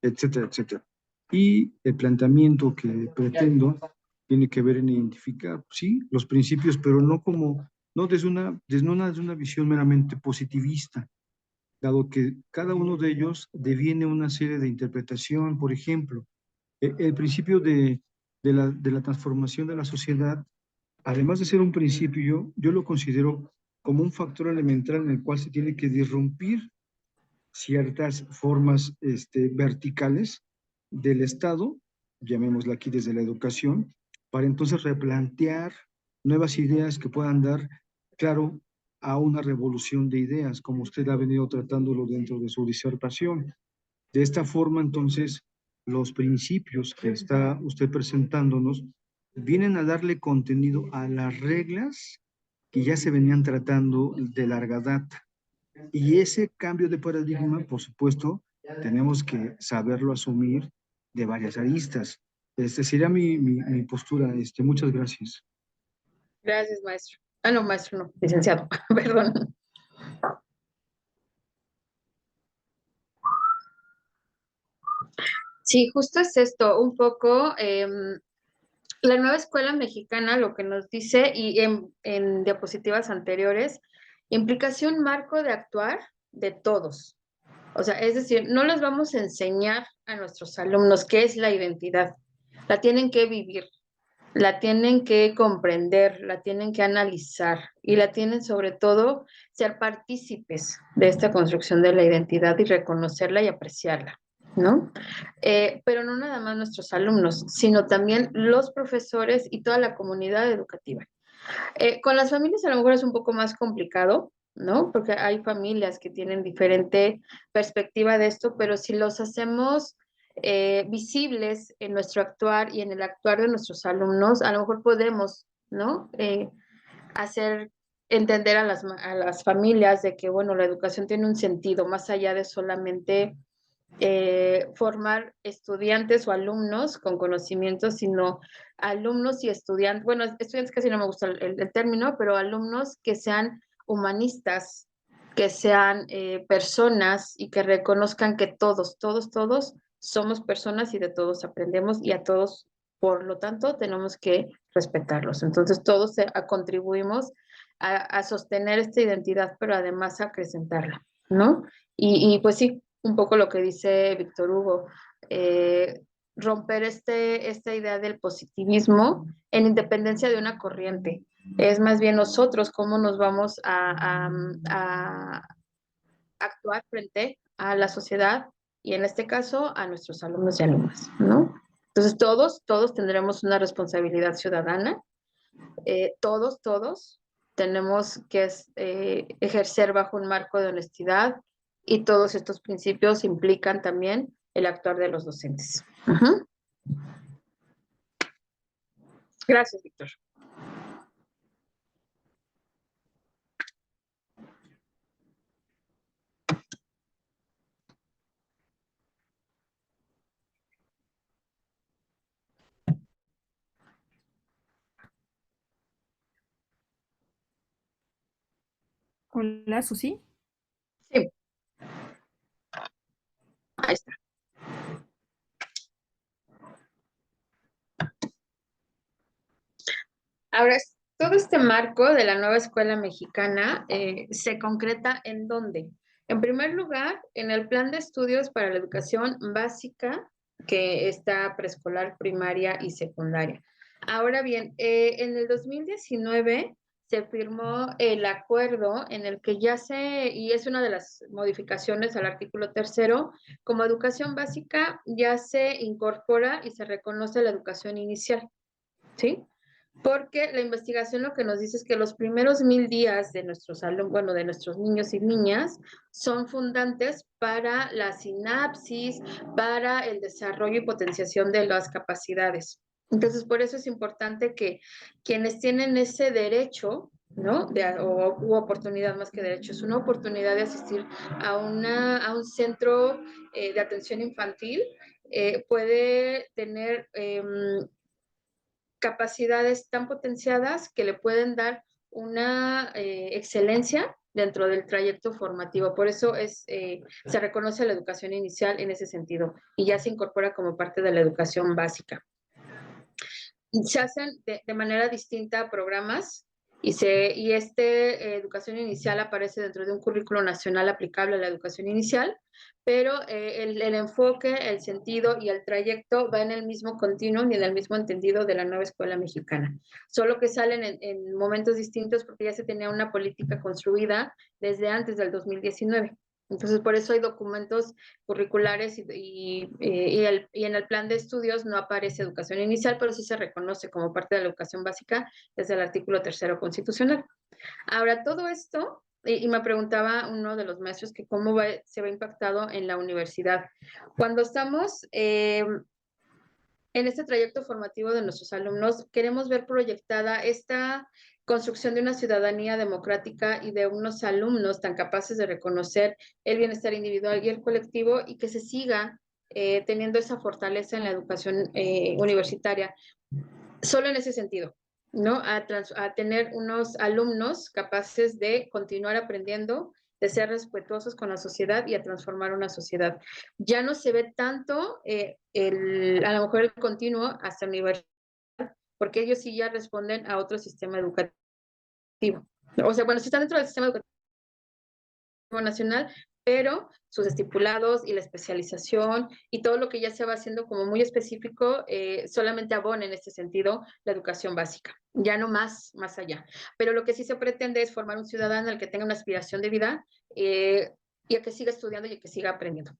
etcétera, etcétera. Y el planteamiento que pretendo tiene que ver en identificar, sí, los principios, pero no desde una visión meramente positivista, dado que cada uno de ellos deviene una serie de interpretación. Por ejemplo, el principio de la transformación de la sociedad, además de ser un principio, yo lo considero como un factor elemental en el cual se tiene que disrumpir ciertas formas verticales del Estado, llamémosla aquí desde la educación, para entonces replantear nuevas ideas que puedan dar, claro, a una revolución de ideas, como usted ha venido tratándolo dentro de su disertación. De esta forma, entonces, los principios que está usted presentándonos vienen a darle contenido a las reglas que ya se venían tratando de larga data. Y ese cambio de paradigma, por supuesto, tenemos que saberlo asumir de varias aristas. Sería mi postura. Muchas gracias. Gracias, maestro. Ah, no, maestro, no, licenciado, perdón. Sí, justo es esto, un poco la nueva escuela mexicana lo que nos dice, y en diapositivas anteriores, implicación marco de actuar de todos. O sea, es decir, no les vamos a enseñar a nuestros alumnos qué es la identidad, la tienen que vivir. la tienen que comprender, la tienen que analizar y la tienen sobre todo ser partícipes de esta construcción de la identidad y reconocerla y apreciarla, ¿no? Pero no nada más nuestros alumnos, sino también los profesores y toda la comunidad educativa. Con las familias a lo mejor es un poco más complicado, ¿no? Porque hay familias que tienen diferente perspectiva de esto, pero si los hacemos visibles en nuestro actuar y en el actuar de nuestros alumnos, a lo mejor podemos, ¿no? Hacer entender a las familias de que, bueno, la educación tiene un sentido más allá de solamente formar estudiantes o alumnos con conocimientos, sino alumnos y estudiantes, bueno, estudiantes casi no me gusta el término, pero alumnos que sean humanistas, que sean personas y que reconozcan que todos somos personas y de todos aprendemos y a todos, por lo tanto, tenemos que respetarlos. Entonces, todos contribuimos a sostener esta identidad, pero además a acrecentarla, ¿no? Y pues sí, un poco lo que dice Víctor Hugo, romper esta idea del positivismo en independencia de una corriente. Es más bien nosotros cómo nos vamos a actuar frente a la sociedad y en este caso a nuestros alumnos y alumnas, ¿no? Entonces todos tendremos una responsabilidad ciudadana, todos tenemos que ejercer bajo un marco de honestidad y todos estos principios implican también el actuar de los docentes. Ujú. Gracias, Víctor. Hola, Susi. Sí, ahí está. Ahora, todo este marco de la nueva escuela mexicana se concreta ¿en dónde? En primer lugar, en el plan de estudios para la educación básica, que está preescolar, primaria y secundaria. Ahora bien, en el 2019 se firmó el acuerdo en el que y es una de las modificaciones al artículo 3º, como educación básica ya se incorpora y se reconoce la educación inicial, ¿sí? Porque la investigación lo que nos dice es que los primeros 1000 días de nuestros alumnos, bueno, de nuestros niños y niñas, son fundantes para la sinapsis, para el desarrollo y potenciación de las capacidades. Entonces, por eso es importante que quienes tienen ese derecho, ¿no? U oportunidad más que derecho, es una oportunidad de asistir a un centro de atención infantil, puede tener capacidades tan potenciadas que le pueden dar una excelencia dentro del trayecto formativo. Por eso se reconoce la educación inicial en ese sentido y ya se incorpora como parte de la educación básica. Se hacen de manera distinta programas y educación inicial aparece dentro de un currículo nacional aplicable a la educación inicial, pero el enfoque, el sentido y el trayecto va en el mismo continuum y en el mismo entendido de la nueva escuela mexicana, solo que salen en momentos distintos porque ya se tenía una política construida desde antes del 2019. Entonces, por eso hay documentos curriculares y en el plan de estudios no aparece educación inicial, pero sí se reconoce como parte de la educación básica desde el artículo 3º constitucional. Ahora, todo esto, y me preguntaba uno de los maestros que cómo se va impactado en la universidad. Cuando estamos en este trayecto formativo de nuestros alumnos, queremos ver proyectada esta construcción de una ciudadanía democrática y de unos alumnos tan capaces de reconocer el bienestar individual y el colectivo y que se siga teniendo esa fortaleza en la educación universitaria. Solo en ese sentido, ¿no? A tener unos alumnos capaces de continuar aprendiendo, de ser respetuosos con la sociedad y a transformar una sociedad. Ya no se ve tanto a lo mejor el continuo hasta universidad, porque ellos sí ya responden a otro sistema educativo. O sea, bueno, si están dentro del sistema educativo nacional, pero sus estipulados y la especialización y todo lo que ya se va haciendo como muy específico, solamente abona en este sentido la educación básica, ya no más allá. Pero lo que sí se pretende es formar un ciudadano al que tenga una aspiración de vida y a que siga estudiando y a que siga aprendiendo.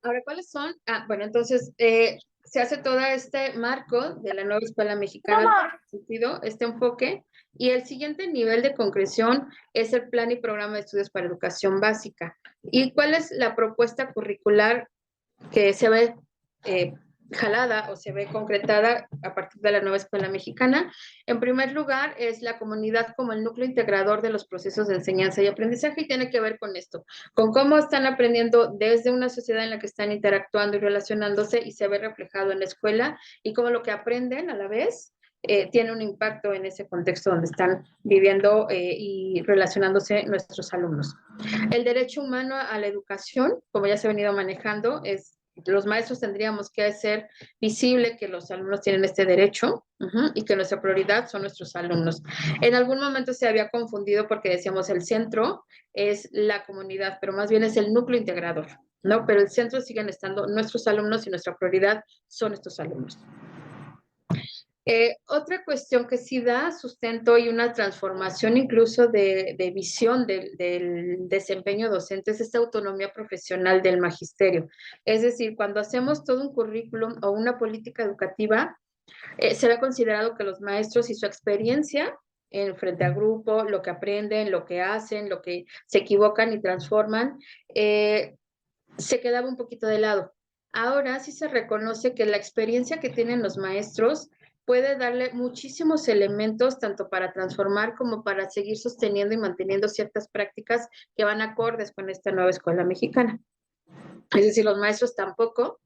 Ahora, ¿cuáles son? Bueno, entonces se hace todo este marco de la nueva escuela mexicana, sentido, este enfoque, y el siguiente nivel de concreción es el plan y programa de estudios para educación básica. ¿Y cuál es la propuesta curricular que se ve jalada o se ve concretada a partir de la nueva escuela mexicana? En primer lugar, es la comunidad como el núcleo integrador de los procesos de enseñanza y aprendizaje, y tiene que ver con esto, con cómo están aprendiendo desde una sociedad en la que están interactuando y relacionándose, y se ve reflejado en la escuela, y cómo lo que aprenden a la vez tiene un impacto en ese contexto donde están viviendo y relacionándose nuestros alumnos. El derecho humano a la educación, como ya se ha venido manejando, es los maestros tendríamos que hacer visible que los alumnos tienen este derecho y que nuestra prioridad son nuestros alumnos. En algún momento se había confundido porque decíamos el centro es la comunidad, pero más bien es el núcleo integrador, ¿no? Pero el centro siguen estando nuestros alumnos y nuestra prioridad son estos alumnos. Otra cuestión que sí da sustento y una transformación incluso de visión del desempeño docente es esta autonomía profesional del magisterio. Es decir, cuando hacemos todo un currículum o una política educativa, se ve considerado que los maestros y su experiencia en frente al grupo, lo que aprenden, lo que hacen, lo que se equivocan y transforman, se quedaba un poquito de lado. Ahora sí se reconoce que la experiencia que tienen los maestros puede darle muchísimos elementos, tanto para transformar como para seguir sosteniendo y manteniendo ciertas prácticas que van acordes con esta nueva escuela mexicana. Es decir, los maestros tampoco,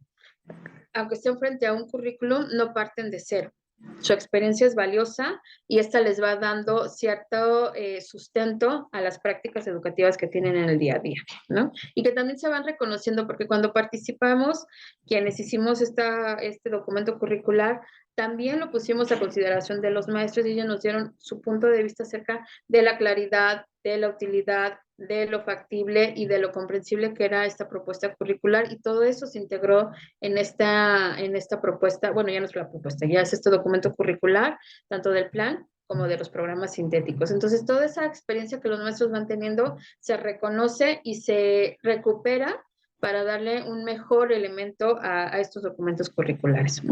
aunque estén frente a un currículum, no parten de cero. Su experiencia es valiosa y esta les va dando cierto sustento a las prácticas educativas que tienen en el día a día, ¿no? Y que también se van reconociendo, porque cuando participamos, quienes hicimos este documento curricular, también lo pusimos a consideración de los maestros y ellos nos dieron su punto de vista acerca de la claridad, de la utilidad, de lo factible y de lo comprensible que era esta propuesta curricular, y todo eso se integró en esta propuesta. Bueno, ya no es la propuesta, ya es este documento curricular, tanto del plan como de los programas sintéticos. Entonces, toda esa experiencia que los maestros van teniendo se reconoce y se recupera para darle un mejor elemento a estos documentos curriculares.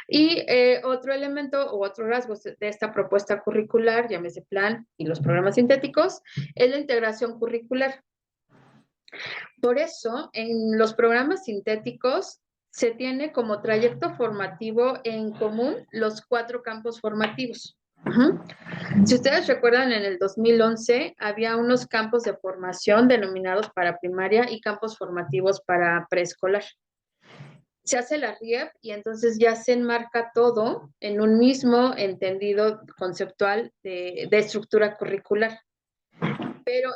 Y otro elemento o otro rasgo de esta propuesta curricular, llámese plan y los programas sintéticos, es la integración curricular. Por eso, en los programas sintéticos se tiene como trayecto formativo en común los 4 campos formativos. Si ustedes recuerdan, en el 2011 había unos campos de formación denominados para primaria y campos formativos para preescolar. Se hace la RIEP y entonces ya se enmarca todo en un mismo entendido conceptual de estructura curricular. Pero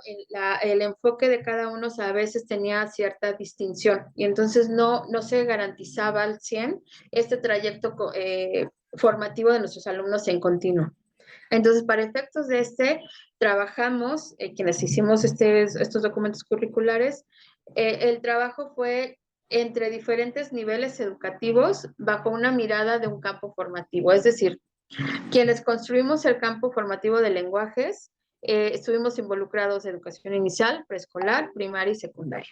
el enfoque de cada uno a veces tenía cierta distinción y entonces no se garantizaba al 100 este trayecto formativo de nuestros alumnos en continuo. Entonces, para efectos de trabajamos, quienes hicimos estos documentos curriculares, el trabajo fue entre diferentes niveles educativos bajo una mirada de un campo formativo. Es decir, quienes construimos el campo formativo de lenguajes, estuvimos involucrados en educación inicial, preescolar, primaria y secundaria.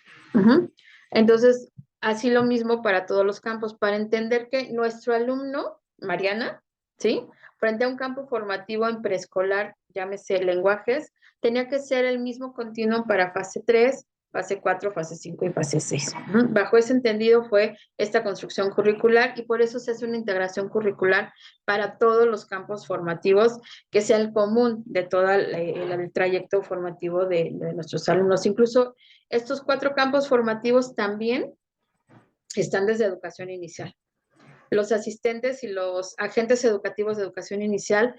Entonces, así lo mismo para todos los campos, para entender que nuestro alumno, Mariana, ¿sí?, frente a un campo formativo en preescolar, llámese lenguajes, tenía que ser el mismo continuum para fase 3, fase 4, fase 5 y fase 6. Bajo ese entendido fue esta construcción curricular y por eso se hace una integración curricular para todos los campos formativos que sea el común de todo el trayecto formativo de nuestros alumnos. Incluso estos 4 campos formativos también están desde educación inicial. Los asistentes y los agentes educativos de educación inicial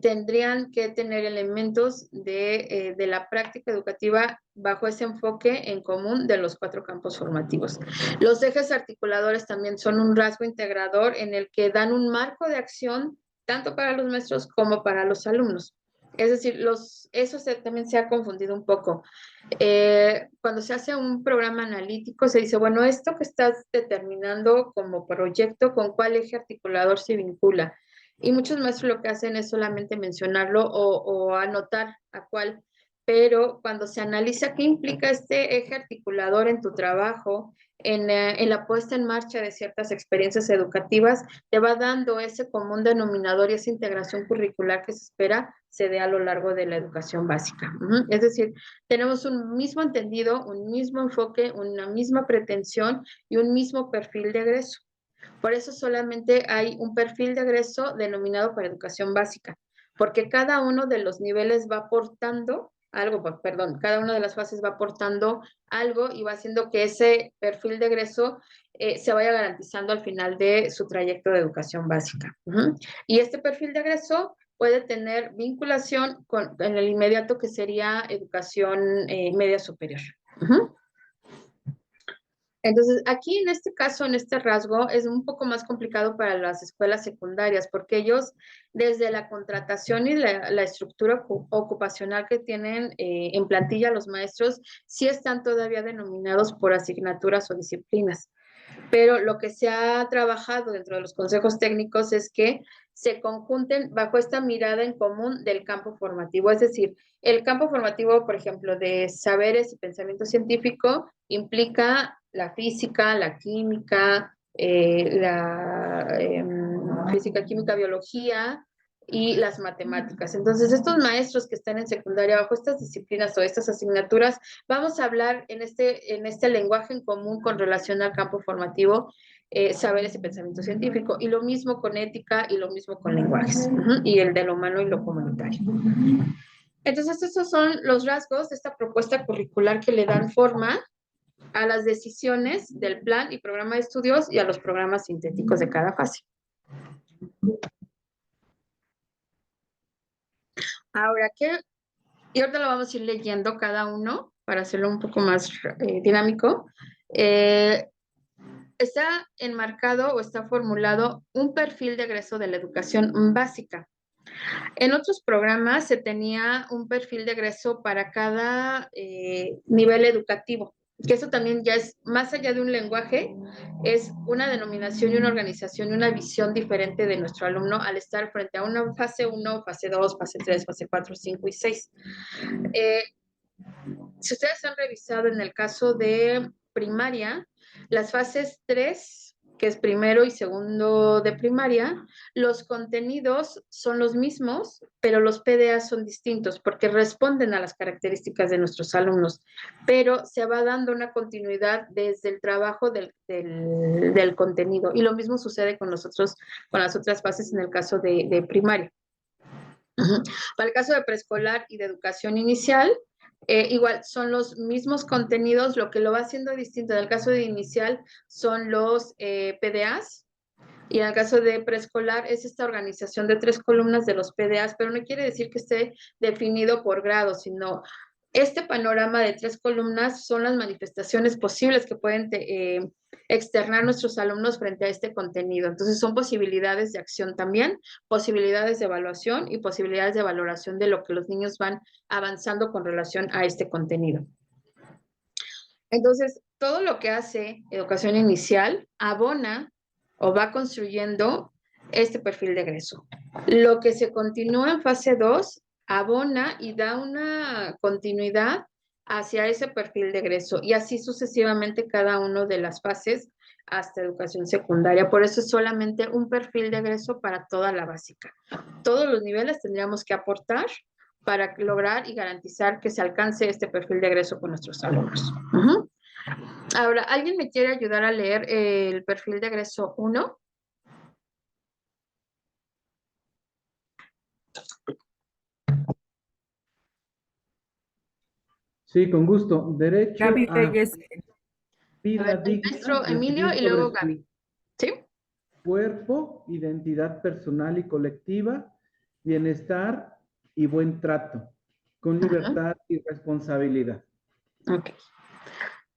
tendrían que tener elementos de la práctica educativa bajo ese enfoque en común de los 4 campos formativos. Los ejes articuladores también son un rasgo integrador en el que dan un marco de acción tanto para los maestros como para los alumnos. Es decir, también se ha confundido un poco. Cuando se hace un programa analítico, se dice, bueno, esto que estás determinando como proyecto, ¿con cuál eje articulador se vincula? Y muchos maestros lo que hacen es solamente mencionarlo o anotar a cuál. Pero cuando se analiza qué implica este eje articulador en tu trabajo, en la puesta en marcha de ciertas experiencias educativas, te va dando ese común denominador y esa integración curricular que se espera se dé a lo largo de la educación básica. Es decir, tenemos un mismo entendido, un mismo enfoque, una misma pretensión y un mismo perfil de egreso. Por eso solamente hay un perfil de egreso denominado para educación básica, porque cada uno de los niveles va aportando algo, perdón, cada una de las fases va aportando algo y va haciendo que ese perfil de egreso se vaya garantizando al final de su trayecto de educación básica. Y este perfil de egreso puede tener vinculación en el inmediato que sería educación media superior. Entonces, aquí en este caso, en este rasgo, es un poco más complicado para las escuelas secundarias, porque ellos, desde la contratación y la estructura ocupacional que tienen en plantilla los maestros, sí están todavía denominados por asignaturas o disciplinas. Pero lo que se ha trabajado dentro de los consejos técnicos es que se conjunten bajo esta mirada en común del campo formativo. Es decir, el campo formativo, por ejemplo, de saberes y pensamiento científico implica la física, la química, física, química, biología y las matemáticas. Entonces, estos maestros que están en secundaria bajo estas disciplinas o estas asignaturas, vamos a hablar en este lenguaje en común con relación al campo formativo, saberes y pensamiento científico, y lo mismo con ética y lo mismo con lenguajes, y el de lo humano y lo comunitario. Entonces, estos son los rasgos de esta propuesta curricular que le dan forma a las decisiones del plan y programa de estudios y a los programas sintéticos de cada fase. Ahora, y ahorita lo vamos a ir leyendo cada uno para hacerlo un poco más dinámico. Está enmarcado o está formulado un perfil de egreso de la educación básica. En otros programas se tenía un perfil de egreso para cada nivel educativo, que eso también ya es, más allá de un lenguaje, es una denominación y una organización y una visión diferente de nuestro alumno al estar frente a una fase 1, fase 2, fase 3, fase 4, 5 y 6. Si ustedes han revisado en el caso de primaria, las fases 3, que es primero y segundo de primaria, los contenidos son los mismos, pero los PDA son distintos porque responden a las características de nuestros alumnos, pero se va dando una continuidad desde el trabajo del contenido. Y lo mismo sucede con las otras fases en el caso de primaria. Para el caso de preescolar y de educación inicial, igual son los mismos contenidos, lo que lo va haciendo distinto en el caso de inicial son los PDAs, y en el caso de preescolar es esta organización de 3 columnas de los PDAs, pero no quiere decir que esté definido por grado, sino este panorama de 3 columnas son las manifestaciones posibles que pueden externar nuestros alumnos frente a este contenido. Entonces son posibilidades de acción también, posibilidades de evaluación y posibilidades de valoración de lo que los niños van avanzando con relación a este contenido. Entonces, todo lo que hace educación inicial abona o va construyendo este perfil de egreso. Lo que se continúa en fase 2 abona y da una continuidad hacia ese perfil de egreso y así sucesivamente cada una de las fases hasta educación secundaria. Por eso es solamente un perfil de egreso para toda la básica. Todos los niveles tendríamos que aportar para lograr y garantizar que se alcance este perfil de egreso con nuestros alumnos. Ahora, ¿alguien me quiere ayudar a leer el perfil de egreso 1? Sí, con gusto. Derecho Gaby a Reyes. vida El digna, maestro decidir Emilio y sobre luego su Gaby. ¿Sí? cuerpo, identidad personal y colectiva, bienestar y buen trato, con libertad y responsabilidad. Ok.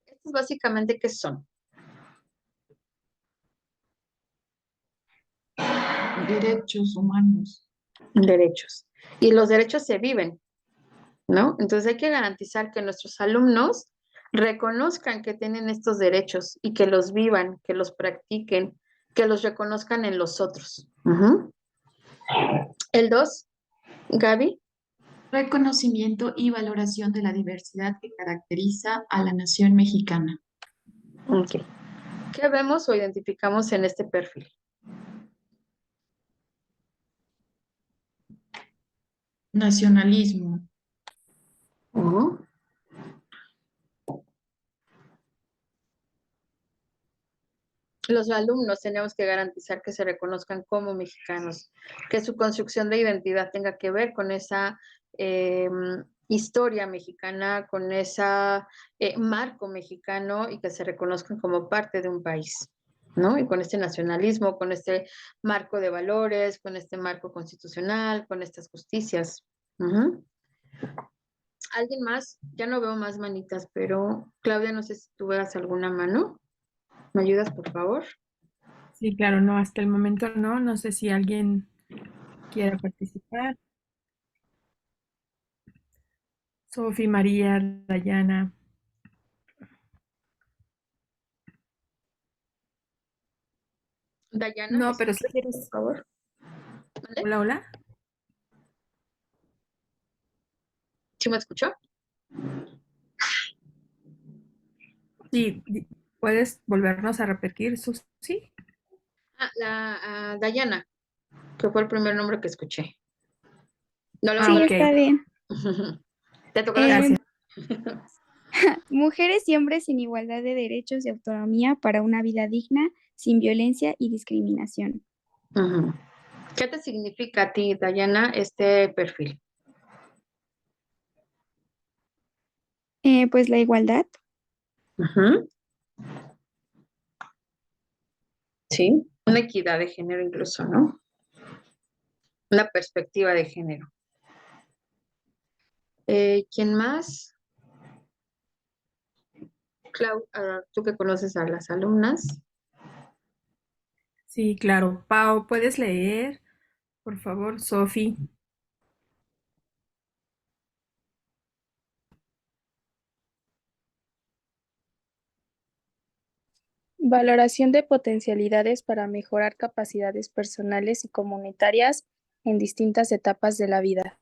Estos básicamente, ¿qué son? Derechos humanos. derechos. Y los derechos se viven, ¿no? Entonces hay que garantizar que nuestros alumnos reconozcan que tienen estos derechos y que los vivan, que los practiquen, que los reconozcan en los otros. Ujú. El 2, Gaby. Reconocimiento y valoración de la diversidad que caracteriza a la nación mexicana. Ok. ¿Qué vemos o identificamos en este perfil? Nacionalismo. Ujú. Los alumnos tenemos que garantizar que se reconozcan como mexicanos, que su construcción de identidad tenga que ver con esa historia mexicana, con ese marco mexicano y que se reconozcan como parte de un país, ¿no? Y con este nacionalismo, con este marco de valores, con este marco constitucional, con estas justicias. Ujú. ¿Alguien más? Ya no veo más manitas, pero Claudia, no sé si tú veas alguna mano. ¿Me ayudas, por favor? Sí, claro, no, hasta el momento no. No sé si alguien quiera participar. Sofi, María, Dayana. Dayana, ¿me No, pero si escuchas, por quieres. favor? ¿Mande? Hola, hola. ¿Sí me escuchó? Sí, ¿puedes volvernos a repetir, Susi? Dayana, que fue el primer nombre que escuché. No lo Ah, Sí, voy ok, está bien. Te tocó la Em, gracias. Mujeres y hombres en igualdad de derechos y autonomía para una vida digna, sin violencia y discriminación. Ujú. ¿Qué te significa a ti, Dayana, este perfil? Pues la igualdad. Ujú. Sí, una equidad de género incluso, ¿no? Una perspectiva de género. ¿Quién más? Clau, tú que conoces a las alumnas. Sí, claro. Pau, ¿puedes leer, por favor, Sofi? Valoración de potencialidades para mejorar capacidades personales y comunitarias en distintas etapas de la vida.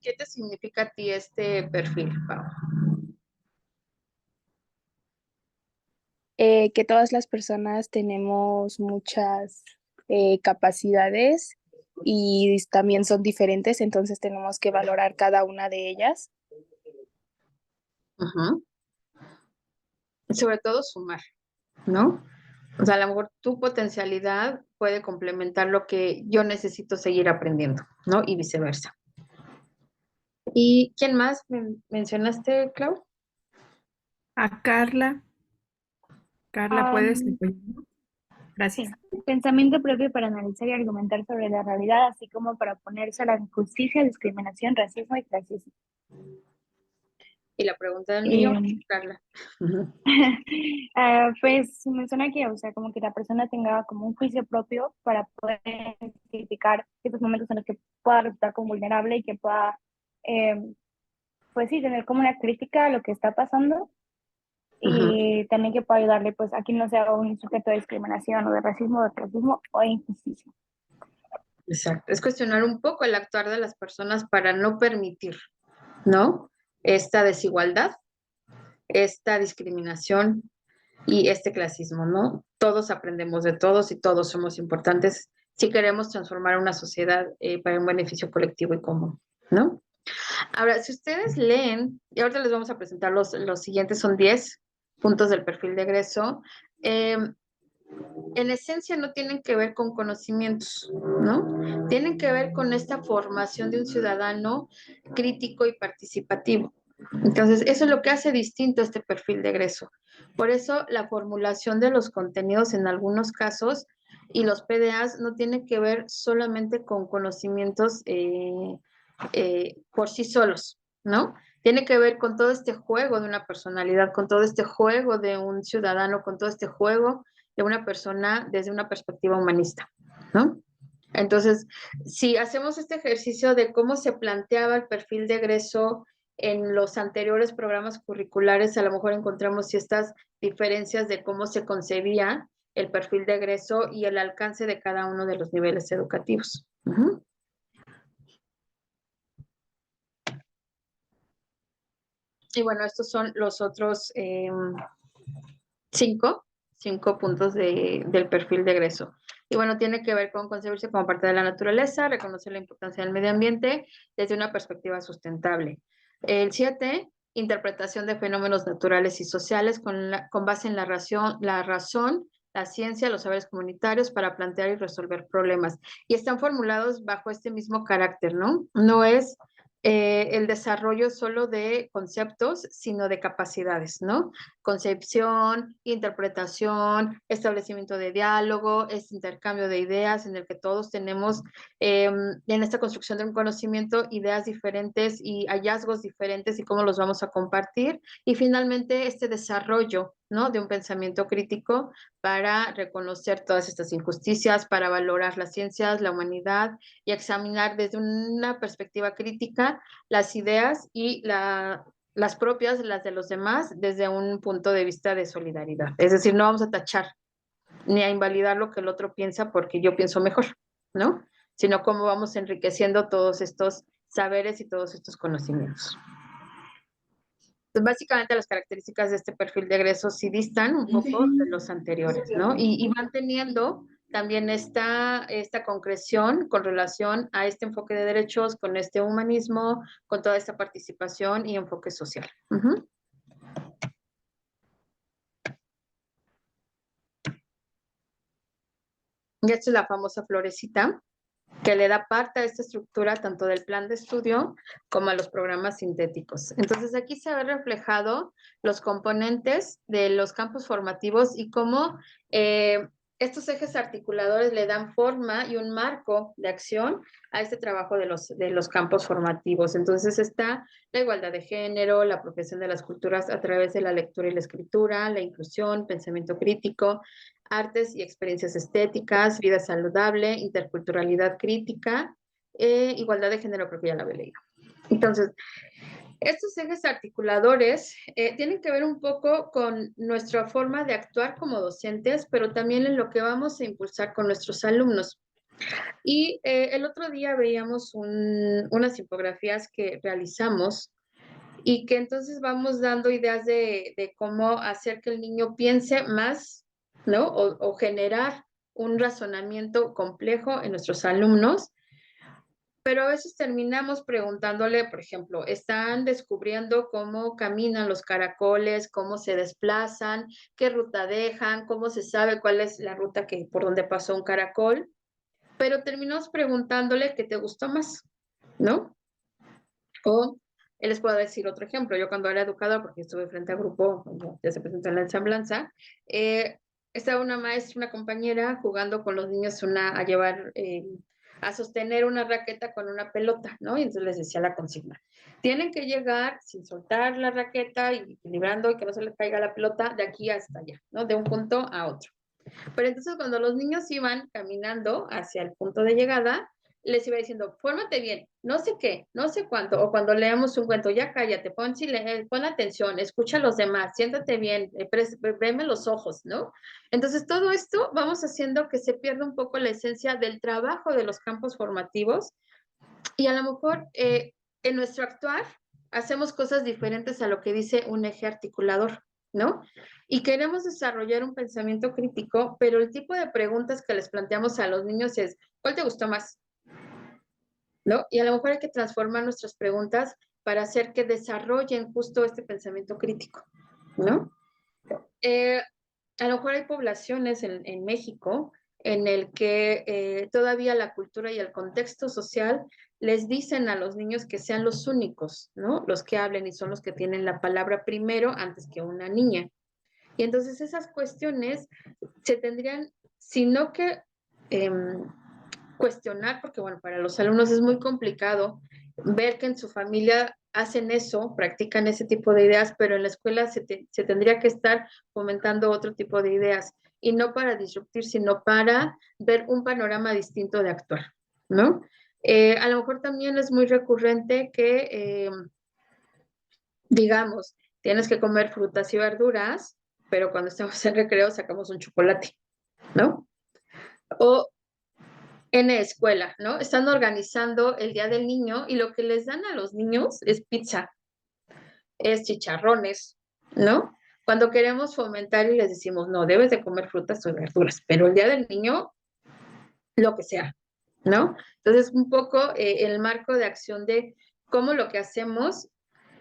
¿Qué te significa a ti este perfil, Pau? Que todas las personas tenemos muchas capacidades y también son diferentes, entonces tenemos que valorar cada una de ellas. Ujú. Sobre todo sumar, ¿no? O sea, a lo mejor tu potencialidad puede complementar lo que yo necesito seguir aprendiendo, ¿no? Y viceversa. ¿Y quién más mencionaste, Clau? A Carla. Carla, ¿puedes Am, apoyar? Gracias. sí, pensamiento propio para analizar y argumentar sobre la realidad, así como para oponerse a la injusticia, discriminación, racismo y clasismo. Y la pregunta del millón, Em, Carla. Ujú. pues menciona que, o sea, como que la persona tenga como un juicio propio para poder identificar estos momentos en los que pueda resultar como vulnerable y que pueda, pues sí, tener como una crítica a lo que está pasando Ujú. y también que pueda ayudarle pues a que no sea un sujeto de discriminación o de racismo, de clasismo o de injusticia. Exacto. Es cuestionar un poco el actuar de las personas para no permitir, ¿no? Esta desigualdad, esta discriminación y este clasismo, ¿no? Todos aprendemos de todos y todos somos importantes si queremos transformar una sociedad para un beneficio colectivo y común, ¿no? Ahora, si ustedes leen, y ahorita les vamos a presentar los siguientes, son 10 puntos del perfil de egreso, en esencia no tienen que ver con conocimientos, ¿no? Tienen que ver con esta formación de un ciudadano crítico y participativo. Entonces, eso es lo que hace distinto a este perfil de egreso. Por eso, la formulación de los contenidos en algunos casos y los PDAs no tienen que ver solamente con conocimientos por sí solos, ¿no? Tiene que ver con todo este juego de una personalidad, con todo este juego de un ciudadano, con todo este juego de una persona desde una perspectiva humanista, ¿no? Entonces, si hacemos este ejercicio de cómo se planteaba el perfil de egreso en los anteriores programas curriculares, a lo mejor encontramos ciertas diferencias de cómo se concebía el perfil de egreso y el alcance de cada uno de los niveles educativos. Ujú. Y bueno, estos son los otros cinco puntos del perfil de egreso. Y bueno, tiene que ver con concebirse como parte de la naturaleza, reconocer la importancia del medio ambiente desde una perspectiva sustentable. El 7, interpretación de fenómenos naturales y sociales con base en la razón, la ciencia, los saberes comunitarios para plantear y resolver problemas. Y están formulados bajo este mismo carácter, ¿no? No es el desarrollo solo de conceptos, sino de capacidades, ¿no? Concepción, interpretación, establecimiento de diálogo, este intercambio de ideas en el que todos tenemos en esta construcción de un conocimiento ideas diferentes y hallazgos diferentes y cómo los vamos a compartir. Y finalmente este desarrollo, ¿no? De un pensamiento crítico para reconocer todas estas injusticias, para valorar las ciencias, la humanidad y examinar desde una perspectiva crítica las ideas y las propias, las de los demás, desde un punto de vista de solidaridad. Es decir, no vamos a tachar ni a invalidar lo que el otro piensa porque yo pienso mejor, ¿no? Sino cómo vamos enriqueciendo todos estos saberes y todos estos conocimientos. Entonces, básicamente las características de este perfil de egreso sí distan un poco de los anteriores, ¿no? Y van teniendo también esta concreción con relación a este enfoque de derechos, con este humanismo, con toda esta participación y enfoque social. Uh-huh. Y esta es la famosa florecita que le da parte a esta estructura tanto del plan de estudio como a los programas sintéticos. Entonces aquí se ve reflejado los componentes de los campos formativos y cómo estos ejes articuladores le dan forma y un marco de acción a este trabajo de los campos formativos. Entonces está la igualdad de género, la apropiación de las culturas a través de la lectura y la escritura, la inclusión, pensamiento crítico, artes y experiencias estéticas, vida saludable, interculturalidad crítica, igualdad de género, creo que ya la había leído. Entonces, estos ejes articuladores tienen que ver un poco con nuestra forma de actuar como docentes, pero también en lo que vamos a impulsar con nuestros alumnos. Y el otro día veíamos unas infografías que realizamos y que entonces vamos dando ideas de cómo hacer que el niño piense más, ¿no? O generar un razonamiento complejo en nuestros alumnos, pero a veces terminamos preguntándole, por ejemplo, están descubriendo cómo caminan los caracoles, cómo se desplazan, qué ruta dejan, cómo se sabe cuál es la ruta por donde pasó un caracol, pero terminamos preguntándole qué te gustó más, ¿no? O les puedo decir otro ejemplo. Yo cuando era educadora, porque estuve frente a grupo, ya se presentó en la ensamblanza, estaba una maestra, una compañera, jugando con los niños a sostener una raqueta con una pelota, ¿no? Y entonces les decía la consigna. Tienen que llegar sin soltar la raqueta y equilibrando y que no se les caiga la pelota de aquí hasta allá, ¿no? De un punto a otro. Pero entonces cuando los niños iban caminando hacia el punto de llegada, les iba diciendo, fórmate bien, no sé qué, no sé cuánto, o cuando leamos un cuento, ya cállate, pon atención, escucha a los demás, siéntate bien, veme los ojos, ¿no? Entonces todo esto vamos haciendo que se pierda un poco la esencia del trabajo de los campos formativos y a lo mejor en nuestro actuar hacemos cosas diferentes a lo que dice un eje articulador, ¿no? Y queremos desarrollar un pensamiento crítico, pero el tipo de preguntas que les planteamos a los niños es, ¿cuál te gustó más? ¿No? Y a lo mejor hay que transformar nuestras preguntas para hacer que desarrollen justo este pensamiento crítico, ¿no? A lo mejor hay poblaciones en México en el que todavía la cultura y el contexto social les dicen a los niños que sean los únicos, ¿no? Los que hablen y son los que tienen la palabra primero antes que una niña. Y entonces esas cuestiones se tendrían, sino que cuestionar, porque bueno, para los alumnos es muy complicado ver que en su familia hacen eso, practican ese tipo de ideas, pero en la escuela se tendría que estar fomentando otro tipo de ideas. y no para disruptir, sino para ver un panorama distinto de actuar, ¿no? A lo mejor también es muy recurrente que, digamos, tienes que comer frutas y verduras, pero cuando estamos en recreo sacamos un chocolate, ¿no? O en la escuela, ¿no? Están organizando el Día del Niño y lo que les dan a los niños es pizza, es chicharrones, ¿no? Cuando queremos fomentar y les decimos, no, debes de comer frutas o verduras, pero el Día del Niño, lo que sea, ¿no? Entonces, un poco el marco de acción de cómo lo que hacemos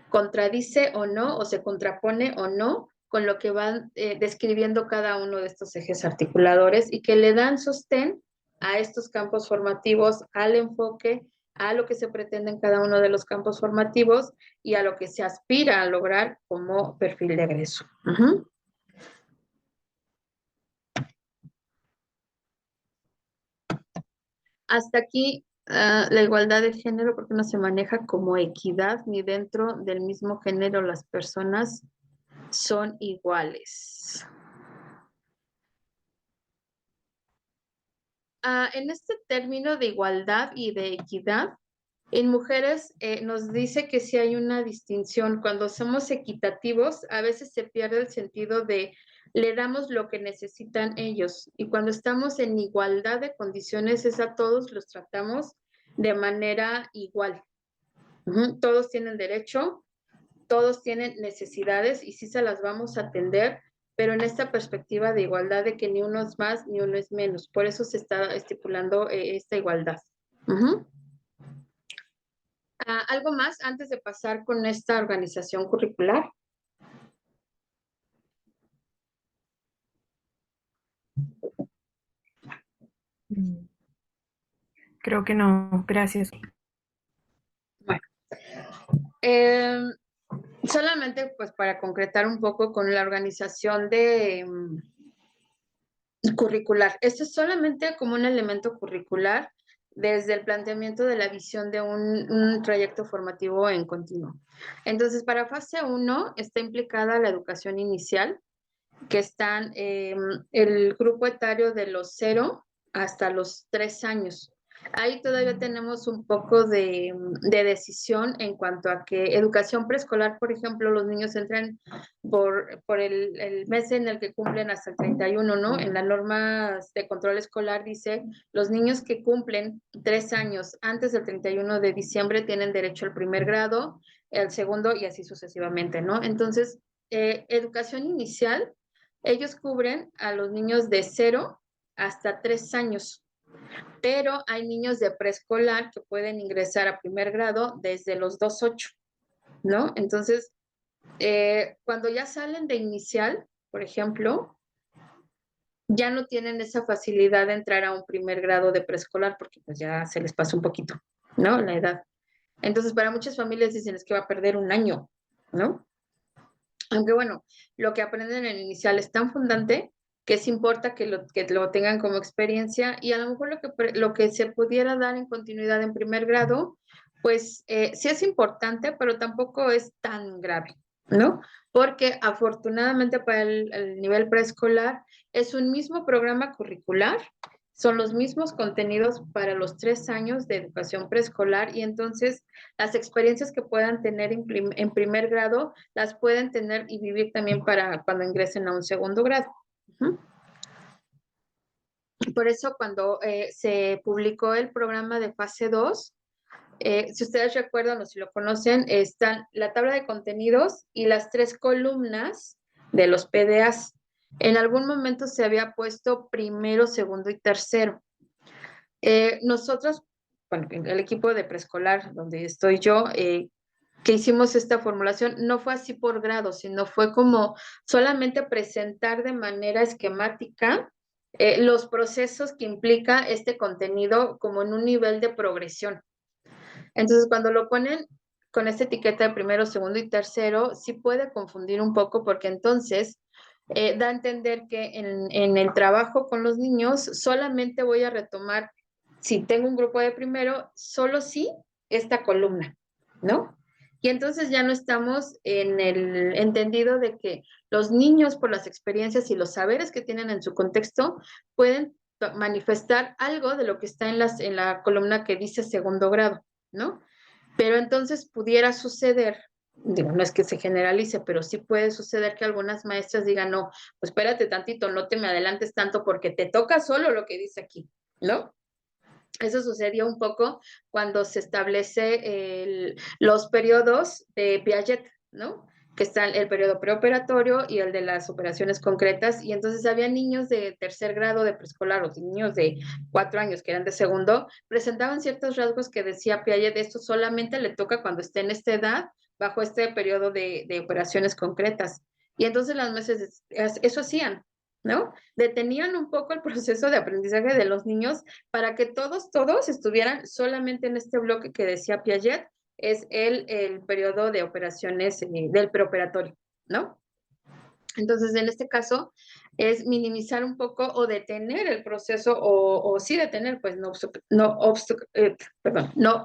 contradice o no, o se contrapone o no con lo que van describiendo cada uno de estos ejes articuladores y que le dan sostén a estos campos formativos, al enfoque, a lo que se pretende en cada uno de los campos formativos y a lo que se aspira a lograr como perfil de egreso. Hasta aquí la igualdad de género, porque no se maneja como equidad, ni dentro del mismo género las personas son iguales. En este término de igualdad y de equidad, en mujeres nos dice que si hay una distinción. Cuando somos equitativos, a veces se pierde el sentido de le damos lo que necesitan ellos. Y cuando estamos en igualdad de condiciones, es a todos los tratamos de manera igual. Todos tienen derecho, todos tienen necesidades y sí se las vamos a atender, pero en esta perspectiva de igualdad de que ni uno es más ni uno es menos. Por eso se está estipulando esta igualdad. ¿Algo más antes de pasar con esta organización curricular? Creo que no, gracias. Bueno, solamente pues para concretar un poco con la organización de curricular. Esto es solamente como un elemento curricular desde el planteamiento de la visión de un trayecto formativo en continuo. Entonces, para fase 1 está implicada la educación inicial, que están el grupo etario de los 0 hasta los 3 años. Ahí todavía tenemos un poco de decisión en cuanto a que educación preescolar, por ejemplo, los niños entran por el mes en el que cumplen hasta el 31, ¿no? En la norma de control escolar dice, los niños que cumplen 3 años antes del 31 de diciembre tienen derecho al primer grado, el segundo y así sucesivamente, ¿no? Entonces, educación inicial, ellos cubren a los niños de 0 hasta 3 años, pero hay niños de preescolar que pueden ingresar a primer grado desde los 2-8, ¿no? Entonces, cuando ya salen de inicial, por ejemplo, ya no tienen esa facilidad de entrar a un primer grado de preescolar porque pues ya se les pasa un poquito, ¿no? La edad. Entonces, para muchas familias dicen es que va a perder un año, ¿no? Aunque bueno, lo que aprenden en inicial es tan fundante que sí importa que lo tengan como experiencia y a lo mejor lo que se pudiera dar en continuidad en primer grado, pues sí es importante, pero tampoco es tan grave, ¿no? Porque afortunadamente para el nivel preescolar es un mismo programa curricular, son los mismos contenidos para los 3 años de educación preescolar y entonces las experiencias que puedan tener en primer grado las pueden tener y vivir también para cuando ingresen a un segundo grado. Por eso cuando se publicó el programa de fase 2, si ustedes recuerdan o si lo conocen, están la tabla de contenidos y las 3 columnas de los PDAs. En algún momento se había puesto primero, segundo y tercero. Nosotros, bueno, el equipo de preescolar donde estoy yo, que hicimos esta formulación, no fue así por grado, sino fue como solamente presentar de manera esquemática los procesos que implica este contenido como en un nivel de progresión. Entonces, cuando lo ponen con esta etiqueta de primero, segundo y tercero, sí puede confundir un poco porque entonces da a entender que en el trabajo con los niños solamente voy a retomar, si tengo un grupo de primero, solo sí esta columna, ¿no? Y entonces ya no estamos en el entendido de que los niños, por las experiencias y los saberes que tienen en su contexto, pueden manifestar algo de lo que está en la columna que dice segundo grado, ¿no? Pero entonces pudiera suceder, digo, no es que se generalice, pero sí puede suceder que algunas maestras digan, no, pues espérate tantito, no te me adelantes tanto porque te toca solo lo que dice aquí, ¿no? Eso sucedió un poco cuando se establece los periodos de Piaget, ¿no? Que están el periodo preoperatorio y el de las operaciones concretas, y entonces había niños de tercer grado de preescolar o niños de 4 años que eran de segundo, presentaban ciertos rasgos que decía Piaget, esto solamente le toca cuando esté en esta edad, bajo este periodo de operaciones concretas. Y entonces las meses eso hacían, ¿no? Detenían un poco el proceso de aprendizaje de los niños para que todos estuvieran solamente en este bloque que decía Piaget, es el periodo de operaciones del preoperatorio, ¿no? Entonces, en este caso, es minimizar un poco o detener el proceso, o sí detener, pues no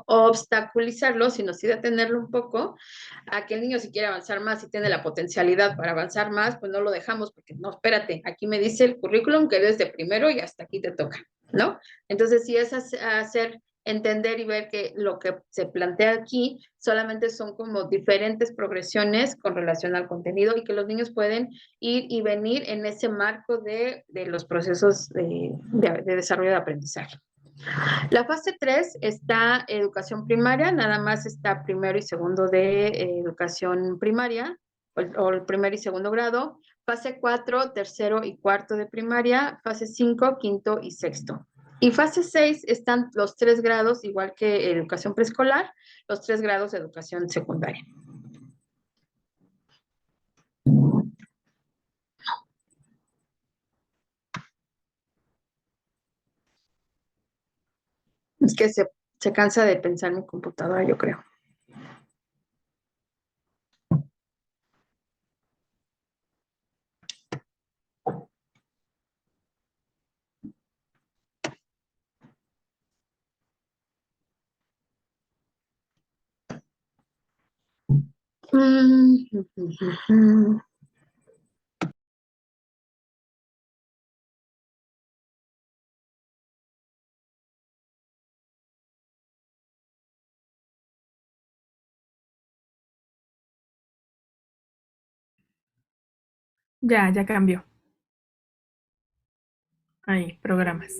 obstaculizarlo, sino sí detenerlo un poco, a que el niño si quiere avanzar más y tiene la potencialidad para avanzar más, pues no lo dejamos, porque no, espérate, aquí me dice el currículum que eres de primero y hasta aquí te toca, ¿no? Entonces, sí es hacer entender y ver que lo que se plantea aquí solamente son como diferentes progresiones con relación al contenido y que los niños pueden ir y venir en ese marco de los procesos de desarrollo de aprendizaje. La fase 3 está educación primaria, nada más está primero y segundo de educación primaria, o el primer y segundo grado. Fase 4, tercero y cuarto de primaria. Fase 5, quinto y sexto. Y fase 6 están los 3 grados, igual que educación preescolar, los 3 grados de educación secundaria. Es que se cansa de pensar mi computadora, yo creo. Ya cambió. Ahí, programas.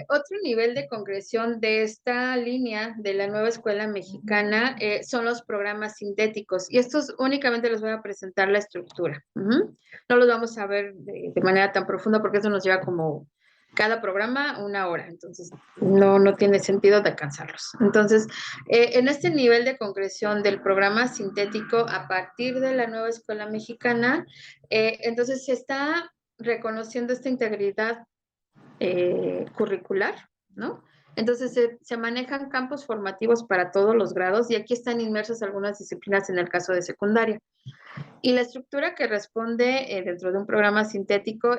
Otro nivel de concreción de esta línea de la nueva escuela mexicana son los programas sintéticos, y estos únicamente les voy a presentar la estructura. No los vamos a ver de manera tan profunda porque eso nos lleva como cada programa 1 hora, entonces no tiene sentido de alcanzarlos. Entonces, en este nivel de concreción del programa sintético a partir de la nueva escuela mexicana, entonces se está reconociendo esta integridad curricular, ¿no? Entonces se manejan campos formativos para todos los grados, y aquí están inmersas algunas disciplinas en el caso de secundaria. Y la estructura que responde dentro de un programa sintético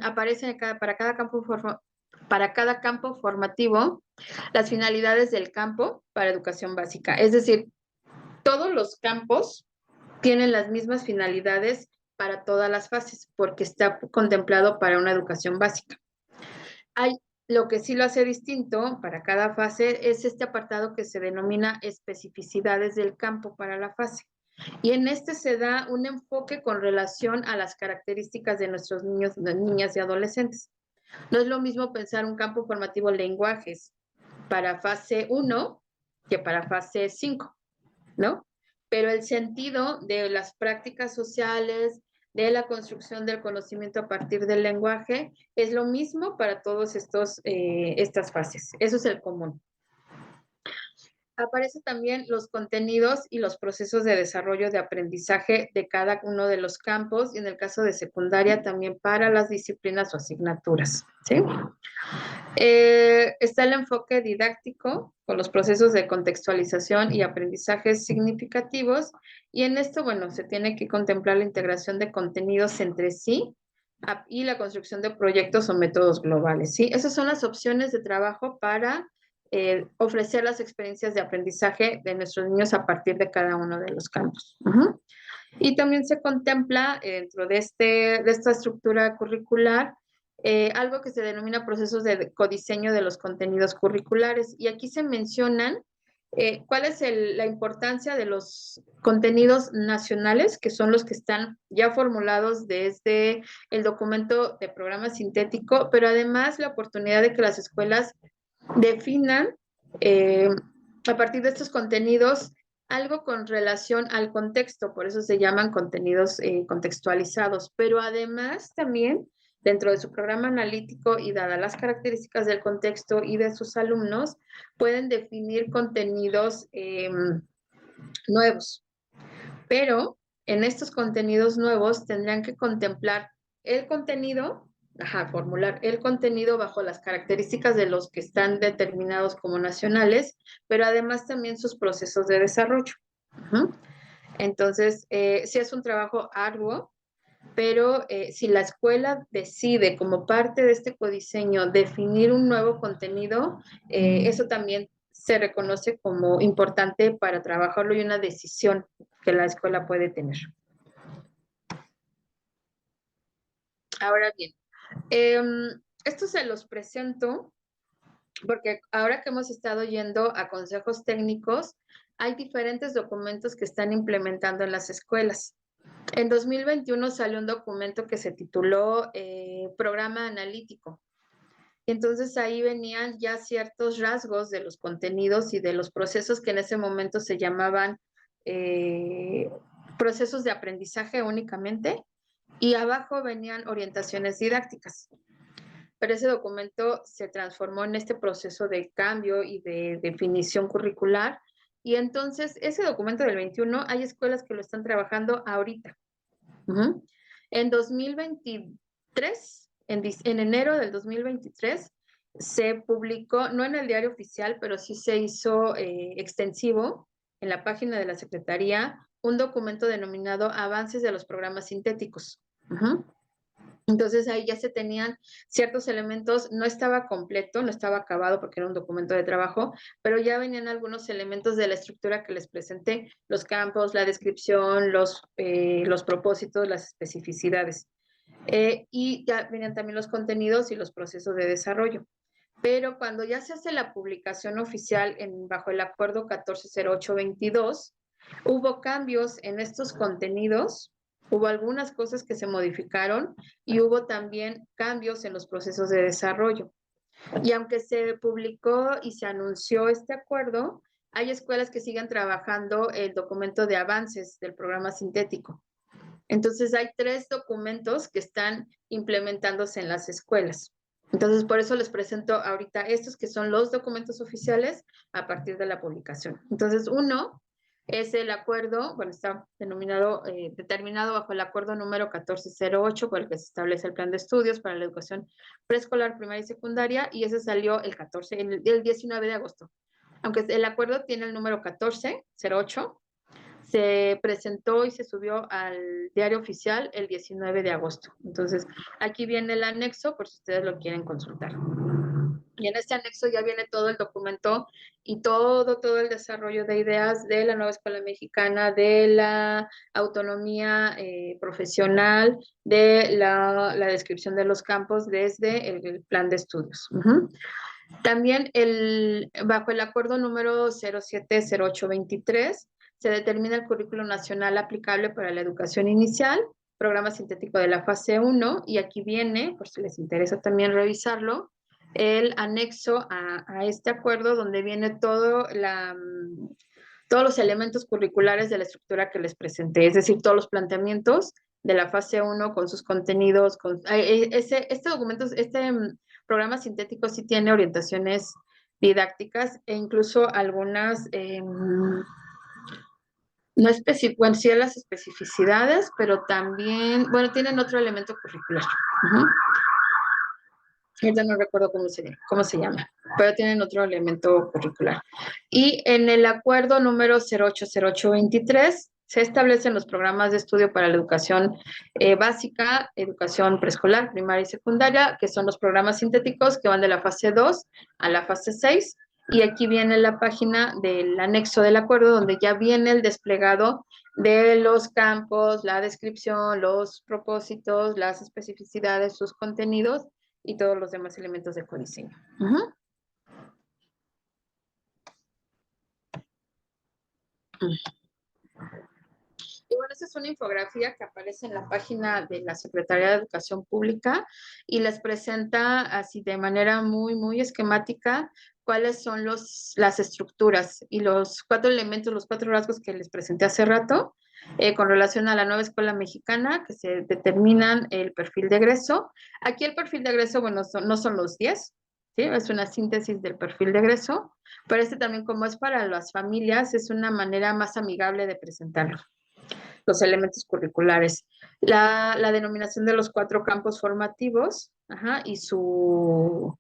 aparecen para cada campo formativo las finalidades del campo para educación básica. Es decir, todos los campos tienen las mismas finalidades para todas las fases, porque está contemplado para una educación básica. Lo que sí lo hace distinto para cada fase es este apartado que se denomina especificidades del campo para la fase. Y en este se da un enfoque con relación a las características de nuestros niños, niñas y adolescentes. No es lo mismo pensar un campo formativo lenguajes para fase 1 que para fase 5, ¿no? Pero el sentido de las prácticas sociales, de la construcción del conocimiento a partir del lenguaje, es lo mismo para todas estas fases. Eso es el común. Aparecen también los contenidos y los procesos de desarrollo de aprendizaje de cada uno de los campos, y en el caso de secundaria también para las disciplinas o asignaturas, ¿sí? Está el enfoque didáctico con los procesos de contextualización y aprendizajes significativos, y en esto, bueno, se tiene que contemplar la integración de contenidos entre sí y la construcción de proyectos o métodos globales, ¿sí? Esas son las opciones de trabajo para ofrecer las experiencias de aprendizaje de nuestros niños a partir de cada uno de los campos. Y también se contempla dentro de esta estructura curricular algo que se denomina procesos de codiseño de los contenidos curriculares. Y aquí se mencionan cuál es la importancia de los contenidos nacionales, que son los que están ya formulados desde el documento de programa sintético, pero además la oportunidad de que las escuelas definan a partir de estos contenidos algo con relación al contexto, por eso se llaman contenidos contextualizados, pero además también dentro de su programa analítico y dadas las características del contexto y de sus alumnos, pueden definir contenidos nuevos. Pero en estos contenidos nuevos tendrán que contemplar el contenido, formular el contenido bajo las características de los que están determinados como nacionales, pero además también sus procesos de desarrollo. Entonces, sí es un trabajo arduo, pero si la escuela decide como parte de este codiseño definir un nuevo contenido, eso también se reconoce como importante para trabajarlo y una decisión que la escuela puede tener. Ahora bien, esto se los presento porque ahora que hemos estado yendo a consejos técnicos, hay diferentes documentos que están implementando en las escuelas. En 2021 salió un documento que se tituló Programa Analítico. Entonces ahí venían ya ciertos rasgos de los contenidos y de los procesos que en ese momento se llamaban procesos de aprendizaje únicamente, y abajo venían orientaciones didácticas. Pero ese documento se transformó en este proceso de cambio y de definición curricular. Y entonces ese documento del 21 hay escuelas que lo están trabajando ahorita. En 2023, en enero del 2023, se publicó, no en el diario oficial, pero sí se hizo extensivo en la página de la Secretaría, un documento denominado Avances de los Programas Sintéticos. Entonces ahí ya se tenían ciertos elementos, no estaba completo, no estaba acabado porque era un documento de trabajo, pero ya venían algunos elementos de la estructura que les presenté, los campos, la descripción, los propósitos, las especificidades. Y ya venían también los contenidos y los procesos de desarrollo. Pero cuando ya se hace la publicación oficial bajo el acuerdo 140822, hubo cambios en estos contenidos. Hubo algunas cosas que se modificaron y hubo también cambios en los procesos de desarrollo. Y aunque se publicó y se anunció este acuerdo, hay escuelas que siguen trabajando el documento de avances del programa sintético. Entonces hay 3 documentos que están implementándose en las escuelas. Entonces por eso les presento ahorita estos que son los documentos oficiales a partir de la publicación. Entonces uno es el acuerdo, bueno, está determinado bajo el acuerdo número 1408, por el que se establece el plan de estudios para la educación preescolar, primaria y secundaria, y ese salió el 19 de agosto. Aunque el acuerdo tiene el número 1408, se presentó y se subió al diario oficial el 19 de agosto. Entonces, aquí viene el anexo, por si ustedes lo quieren consultar. Y en este anexo ya viene todo el documento y todo el desarrollo de ideas de la nueva escuela mexicana, de la autonomía profesional, de la descripción de los campos desde el plan de estudios. También bajo el acuerdo número 070823 se determina el currículo nacional aplicable para la educación inicial, programa sintético de la fase 1, y aquí viene, por si les interesa también revisarlo, el anexo a este acuerdo donde viene todos los elementos curriculares de la estructura que les presenté, es decir, todos los planteamientos de la fase 1 con sus contenidos. Este documento, programa sintético sí tiene orientaciones didácticas e incluso algunas, bueno, sí las especificidades, pero también, bueno, tienen otro elemento curricular. Ahorita no recuerdo cómo se llama, pero tienen otro elemento curricular. Y en el acuerdo número 080823 Se establecen los programas de estudio para la educación básica, educación preescolar, primaria y secundaria, que son los programas sintéticos que van de la fase 2 a la fase 6. Y aquí viene la página del anexo del acuerdo, donde ya viene el desplegado de los campos, la descripción, los propósitos, las especificidades, sus contenidos y todos los demás elementos de codiseño. Y bueno, esta es una infografía que aparece en la página de la Secretaría de Educación Pública y les presenta así de manera muy esquemática cuáles son las estructuras y los 4 elementos, los 4 rasgos que les presenté hace rato con relación a la nueva escuela mexicana, que se determinan el perfil de egreso. Aquí el perfil de egreso, bueno, no son los 10, ¿sí? Es una síntesis del perfil de egreso, pero también, como es para las familias, es una manera más amigable de presentarlo. Los elementos curriculares, la denominación de los 4 campos formativos, y su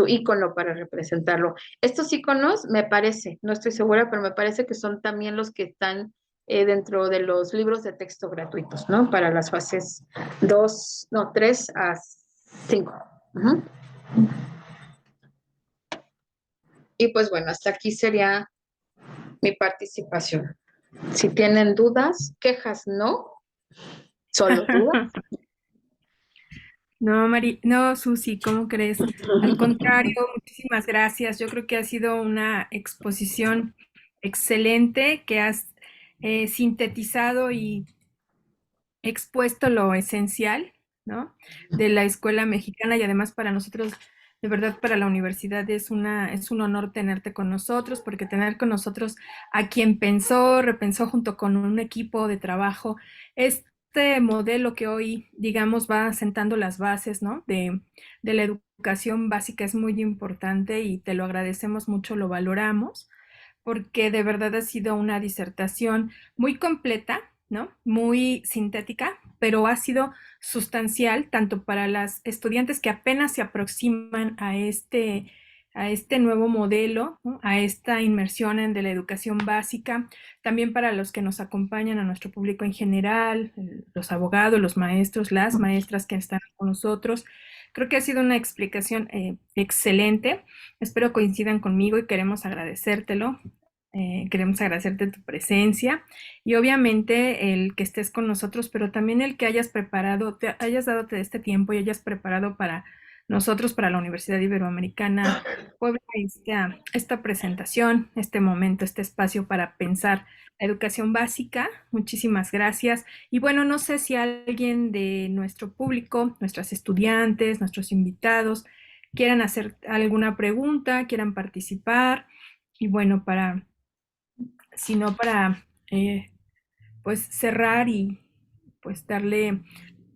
icono para representarlo. Estos iconos, me parece, no estoy segura, pero me parece que son también los que están dentro de los libros de texto gratuitos, ¿no? Para las fases 3 a 5. Y pues bueno, hasta aquí sería mi participación. Si tienen dudas, quejas, no. Solo dudas. No, Susi, ¿cómo crees? Al contrario, muchísimas gracias. Yo creo que ha sido una exposición excelente, que has sintetizado y expuesto lo esencial, ¿no? De la escuela mexicana, y además para nosotros, de verdad, para la universidad es un honor tenerte con nosotros, porque tener con nosotros a quien repensó junto con un equipo de trabajo este modelo que hoy, digamos, va sentando las bases, ¿no? De la educación básica es muy importante y te lo agradecemos mucho, lo valoramos, porque de verdad ha sido una disertación muy completa, ¿no? Muy sintética, pero ha sido sustancial tanto para las estudiantes que apenas se aproximan a este nuevo modelo, ¿no? A esta inmersión de la educación básica, también para los que nos acompañan, a nuestro público en general, los abogados, los maestros, las maestras que están con nosotros. Creo que ha sido una explicación excelente. Espero coincidan conmigo y queremos agradecértelo. Queremos agradecerte tu presencia y obviamente el que estés con nosotros, pero también el que hayas dado este tiempo y hayas preparado para nosotros, para la Universidad Iberoamericana Puebla, esta presentación, este momento, este espacio para pensar la educación básica. Muchísimas gracias. Y bueno, no sé si alguien de nuestro público, nuestras estudiantes, nuestros invitados, quieran hacer alguna pregunta, quieran participar. Y bueno, sino para pues cerrar y pues darle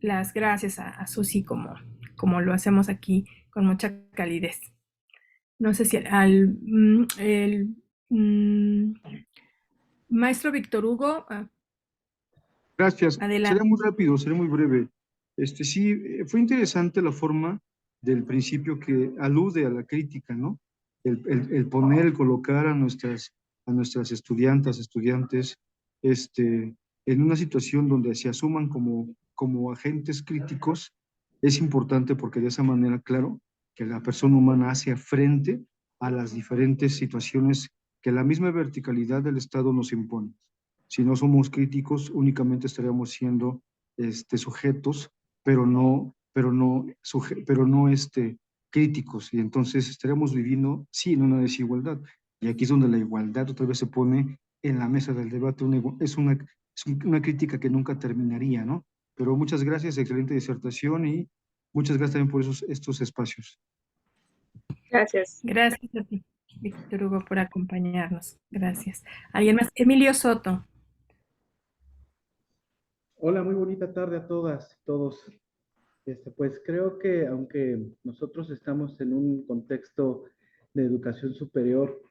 las gracias a Susi como lo hacemos aquí con mucha calidez. No sé si el maestro Víctor Hugo. Gracias. Adelante. Será muy rápido, será muy breve. Sí, fue interesante la forma del principio que alude a la crítica, ¿no? El poner, el colocar a nuestras estudiantes, en una situación donde se asuman como agentes críticos, es importante porque de esa manera, claro, que la persona humana hace frente a las diferentes situaciones que la misma verticalidad del Estado nos impone. Si no somos críticos, únicamente estaríamos siendo sujetos, pero no críticos. Y entonces estaríamos viviendo, sí, en una desigualdad. Y aquí es donde la igualdad otra vez se pone en la mesa del debate. Es una crítica que nunca terminaría, ¿no? Pero muchas gracias, excelente disertación y muchas gracias también por estos espacios. Gracias. Gracias a ti, Víctor Hugo, por acompañarnos. Gracias. ¿Alguien más? Emilio Soto. Hola, muy bonita tarde a todas y todos. Pues creo que aunque nosotros estamos en un contexto de educación superior,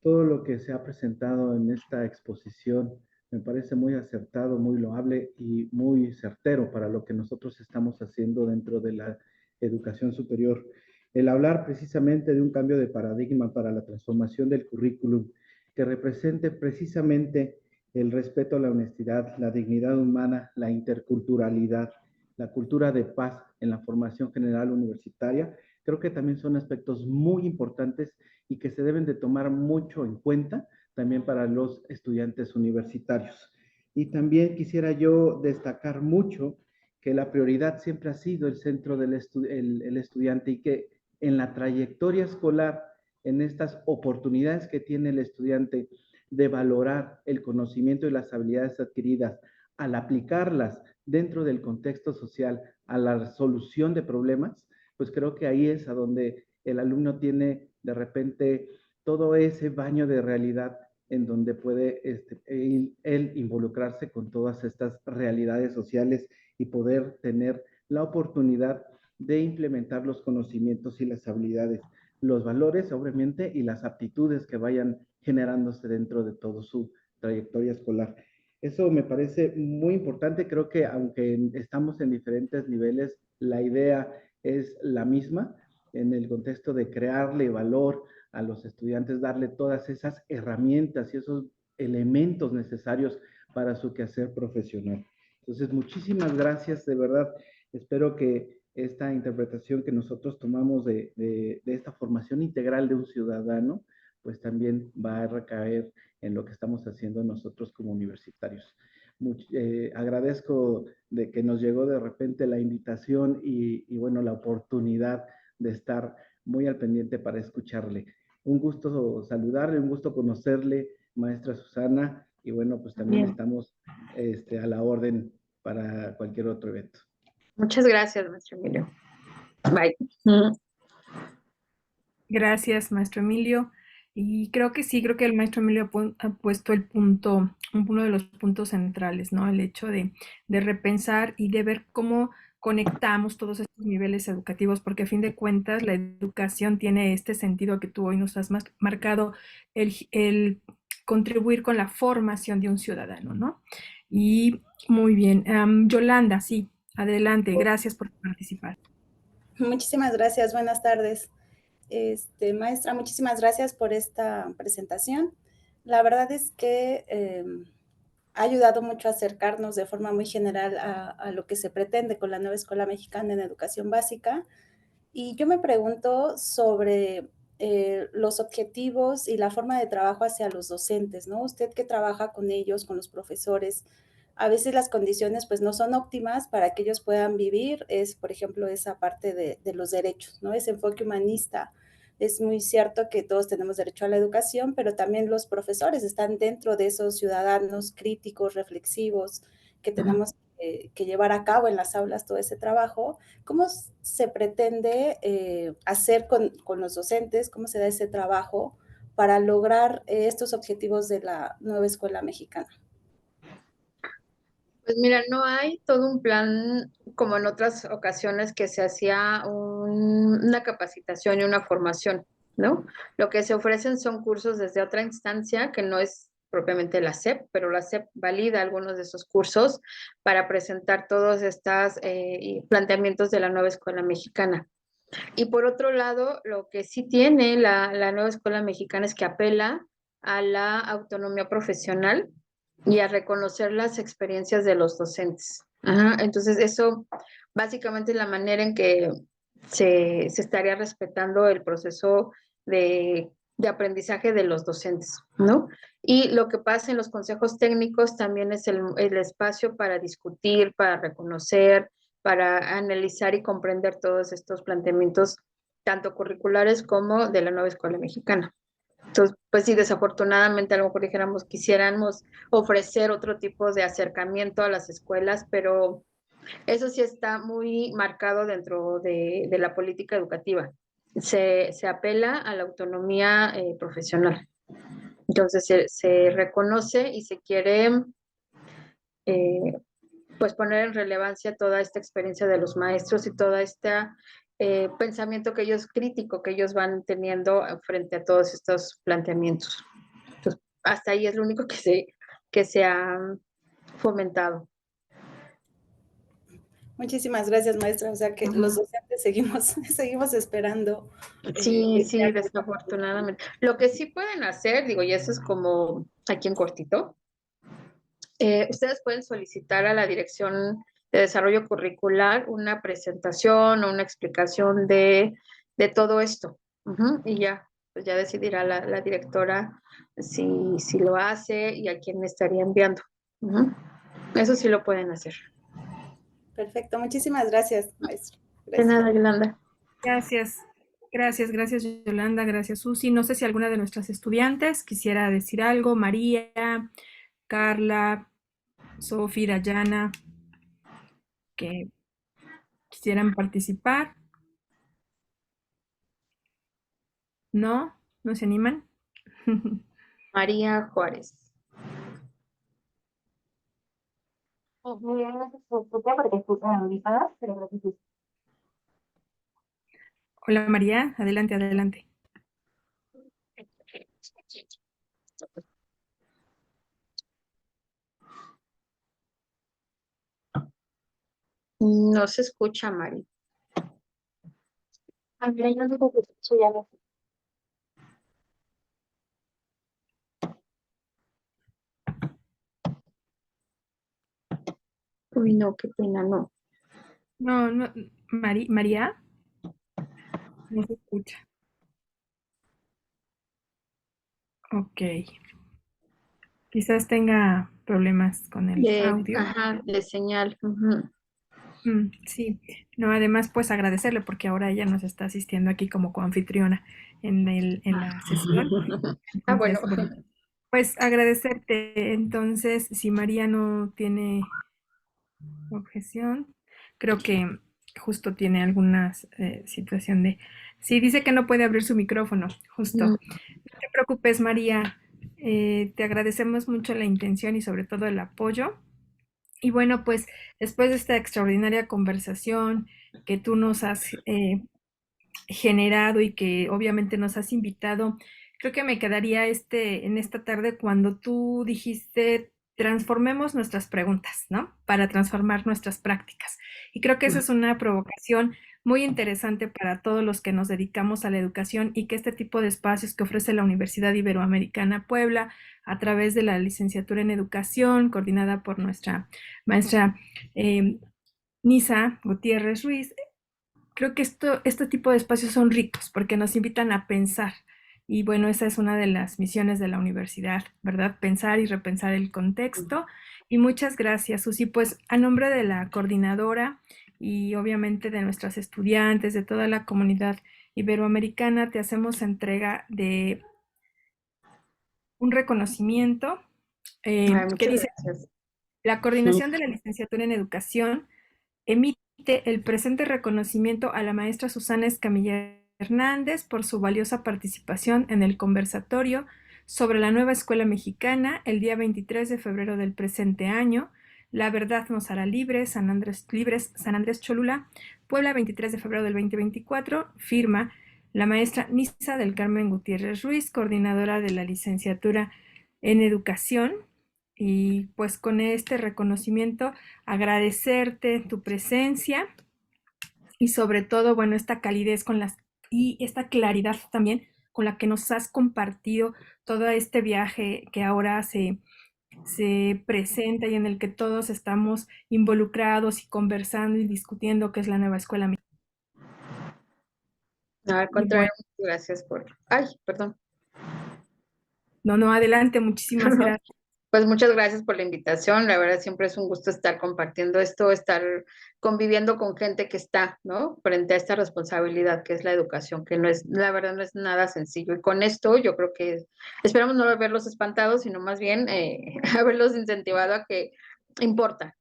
todo lo que se ha presentado en esta exposición me parece muy acertado, muy loable y muy certero para lo que nosotros estamos haciendo dentro de la educación superior. El hablar precisamente de un cambio de paradigma para la transformación del currículum que represente precisamente el respeto a la honestidad, la dignidad humana, la interculturalidad, la cultura de paz en la formación general universitaria, creo que también son aspectos muy importantes y que se deben de tomar mucho en cuenta también para los estudiantes universitarios. Y también quisiera yo destacar mucho que la prioridad siempre ha sido el centro del estudiante y que en la trayectoria escolar, en estas oportunidades que tiene el estudiante de valorar el conocimiento y las habilidades adquiridas al aplicarlas dentro del contexto social a la solución de problemas, pues creo que ahí es a donde el alumno tiene de repente todo ese baño de realidad en donde puede él involucrarse con todas estas realidades sociales y poder tener la oportunidad de implementar los conocimientos y las habilidades, los valores, obviamente, y las aptitudes que vayan generándose dentro de toda su trayectoria escolar. Eso me parece muy importante. Creo que aunque estamos en diferentes niveles, la idea es la misma en el contexto de crearle valor a los estudiantes, darle todas esas herramientas y esos elementos necesarios para su quehacer profesional. Entonces, muchísimas gracias, de verdad. Espero que esta interpretación que nosotros tomamos de esta formación integral de un ciudadano, pues también va a recaer en lo que estamos haciendo nosotros como universitarios. Agradezco de que nos llegó de repente la invitación y bueno, la oportunidad de estar muy al pendiente para escucharle. Un gusto saludarle, un gusto conocerle, maestra Susana, y bueno, pues también Bien. estamos a la orden para cualquier otro evento. Muchas gracias, maestro Emilio. Bye. Gracias, maestro Emilio. Y creo que sí, creo que el maestro Emilio ha puesto el punto, uno de los puntos centrales, ¿no? El hecho de repensar y de ver cómo conectamos todos estos niveles educativos, porque a fin de cuentas la educación tiene este sentido que tú hoy nos has marcado, el contribuir con la formación de un ciudadano, ¿no? Y muy bien. Yolanda, sí, adelante. Gracias por participar. Muchísimas gracias. Buenas tardes. Maestra, muchísimas gracias por esta presentación. La verdad es que ha ayudado mucho a acercarnos de forma muy general a lo que se pretende con la nueva Escuela Mexicana en Educación Básica. Y yo me pregunto sobre los objetivos y la forma de trabajo hacia los docentes, ¿no? Usted que trabaja con ellos, con los profesores, a veces las condiciones pues no son óptimas para que ellos puedan vivir, es por ejemplo esa parte de los derechos, ¿no? Ese enfoque humanista. Es muy cierto que todos tenemos derecho a la educación, pero también los profesores están dentro de esos ciudadanos críticos, reflexivos, que tenemos que llevar a cabo en las aulas todo ese trabajo. ¿Cómo se pretende hacer con los docentes? ¿Cómo se da ese trabajo para lograr estos objetivos de la nueva escuela mexicana? Pues mira, no hay todo un plan como en otras ocasiones que se hacía una capacitación y una formación, ¿no? Lo que se ofrecen son cursos desde otra instancia que no es propiamente la SEP, pero la SEP valida algunos de esos cursos para presentar todos estos planteamientos de la nueva escuela mexicana. Y por otro lado, lo que sí tiene la nueva escuela mexicana es que apela a la autonomía profesional y a reconocer las experiencias de los docentes. Ajá, entonces eso básicamente es la manera en que se estaría respetando el proceso de aprendizaje de los docentes, ¿no? Y lo que pasa en los consejos técnicos también es el espacio para discutir, para reconocer, para analizar y comprender todos estos planteamientos, tanto curriculares como de la nueva escuela mexicana. Entonces, pues sí, desafortunadamente a lo mejor quisiéramos ofrecer otro tipo de acercamiento a las escuelas, pero eso sí está muy marcado dentro de la política educativa. Se apela a la autonomía profesional. Entonces se reconoce y se quiere pues poner en relevancia toda esta experiencia de los maestros y toda esta pensamiento crítico que ellos van teniendo frente a todos estos planteamientos. Entonces, hasta ahí es lo único que se ha fomentado. Muchísimas gracias, maestra. O sea que los docentes seguimos esperando. Sí, desafortunadamente. Lo que sí pueden hacer, digo, y eso es como aquí en cortito, Ustedes pueden solicitar a la Dirección de Desarrollo Curricular una presentación o una explicación de todo esto. Y ya, pues ya decidirá la directora si lo hace y a quién le estaría enviando. Eso sí lo pueden hacer. Perfecto, muchísimas gracias, maestro. De nada, Yolanda. Gracias. Gracias, Yolanda, gracias, Susi. No sé si alguna de nuestras estudiantes quisiera decir algo. María, Carla, Sofi, Dayana, que quisieran participar. ¿No? ¿No se animan? María Juárez. Hola, María. Adelante, adelante. No se escucha, Mari. Uy, no, qué pena, no. No, María, no se escucha. Ok. Quizás tenga problemas con el audio. Ajá, de señal. Sí, no, además pues agradecerle porque ahora ella nos está asistiendo aquí como coanfitriona en la sesión. Bueno. Pues agradecerte. Entonces, si María no tiene objeción, creo que justo tiene alguna situación de... Sí, dice que no puede abrir su micrófono, justo. No te preocupes, María. Te agradecemos mucho la intención y sobre todo el apoyo. Y bueno, pues después de esta extraordinaria conversación que tú nos has generado y que obviamente nos has invitado, creo que me quedaría en esta tarde cuando tú dijiste transformemos nuestras preguntas, ¿no? Para transformar nuestras prácticas. Y creo que esa es una provocación muy interesante para todos los que nos dedicamos a la educación y que este tipo de espacios que ofrece la Universidad Iberoamericana Puebla a través de la licenciatura en educación coordinada por nuestra maestra Nisa Gutiérrez Ruiz, creo que este tipo de espacios son ricos porque nos invitan a pensar. Y bueno, esa es una de las misiones de la universidad, ¿verdad? Pensar y repensar el contexto. Y muchas gracias, Susi. Pues a nombre de la coordinadora y obviamente de nuestras estudiantes, de toda la comunidad iberoamericana, te hacemos entrega de un reconocimiento que dice, gracias. la coordinación de la licenciatura en educación emite el presente reconocimiento a la maestra Susana Escamilla Hernández por su valiosa participación en el conversatorio sobre la nueva escuela mexicana el día 23 de febrero del presente año. La verdad nos hará libres, San Andrés Cholula, Puebla, 23 de febrero del 2024. Firma la maestra Nisa del Carmen Gutiérrez Ruiz, coordinadora de la licenciatura en educación. Y pues con este reconocimiento agradecerte tu presencia y sobre todo, bueno, esta calidez y esta claridad también con la que nos has compartido todo este viaje que ahora se presenta y en el que todos estamos involucrados y conversando y discutiendo qué es la nueva escuela. No, al contrario, gracias por... Ay, perdón. No, adelante, muchísimas gracias. Pues muchas gracias por la invitación. La verdad siempre es un gusto estar compartiendo esto, estar conviviendo con gente que está, ¿no? Frente a esta responsabilidad que es la educación, que no es, la verdad no es nada sencillo. Y con esto yo creo que esperamos no verlos espantados, sino más bien haberlos incentivado a que importa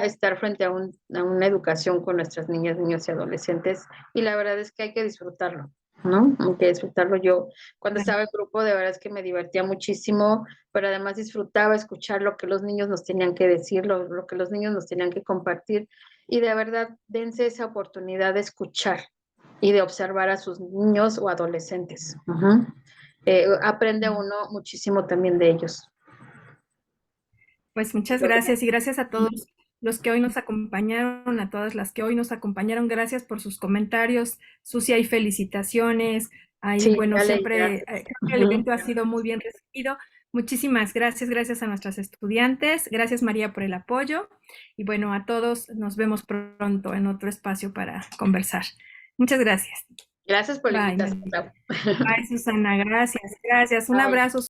estar frente a una educación con nuestras niñas, niños y adolescentes. Y la verdad es que hay que disfrutarlo, ¿no? Hay que disfrutarlo. Yo cuando estaba en grupo de verdad es que me divertía muchísimo, pero además disfrutaba escuchar lo que los niños nos tenían que decir, lo que los niños nos tenían que compartir, y de verdad dense esa oportunidad de escuchar y de observar a sus niños o adolescentes. Aprende uno muchísimo también de ellos. Pues muchas gracias y gracias a todos los que hoy nos acompañaron, a todas las que hoy nos acompañaron. Gracias por sus comentarios. Susi, hay felicitaciones. Ahí, Sí, bueno, dale, siempre creo que el evento ha sido muy bien recibido. Muchísimas gracias a nuestras estudiantes. Gracias, María, por el apoyo. Y bueno, a todos nos vemos pronto en otro espacio para conversar. Muchas gracias. Gracias por la Bye, invitación. Bye, Susana. Gracias. Un Bye. abrazo.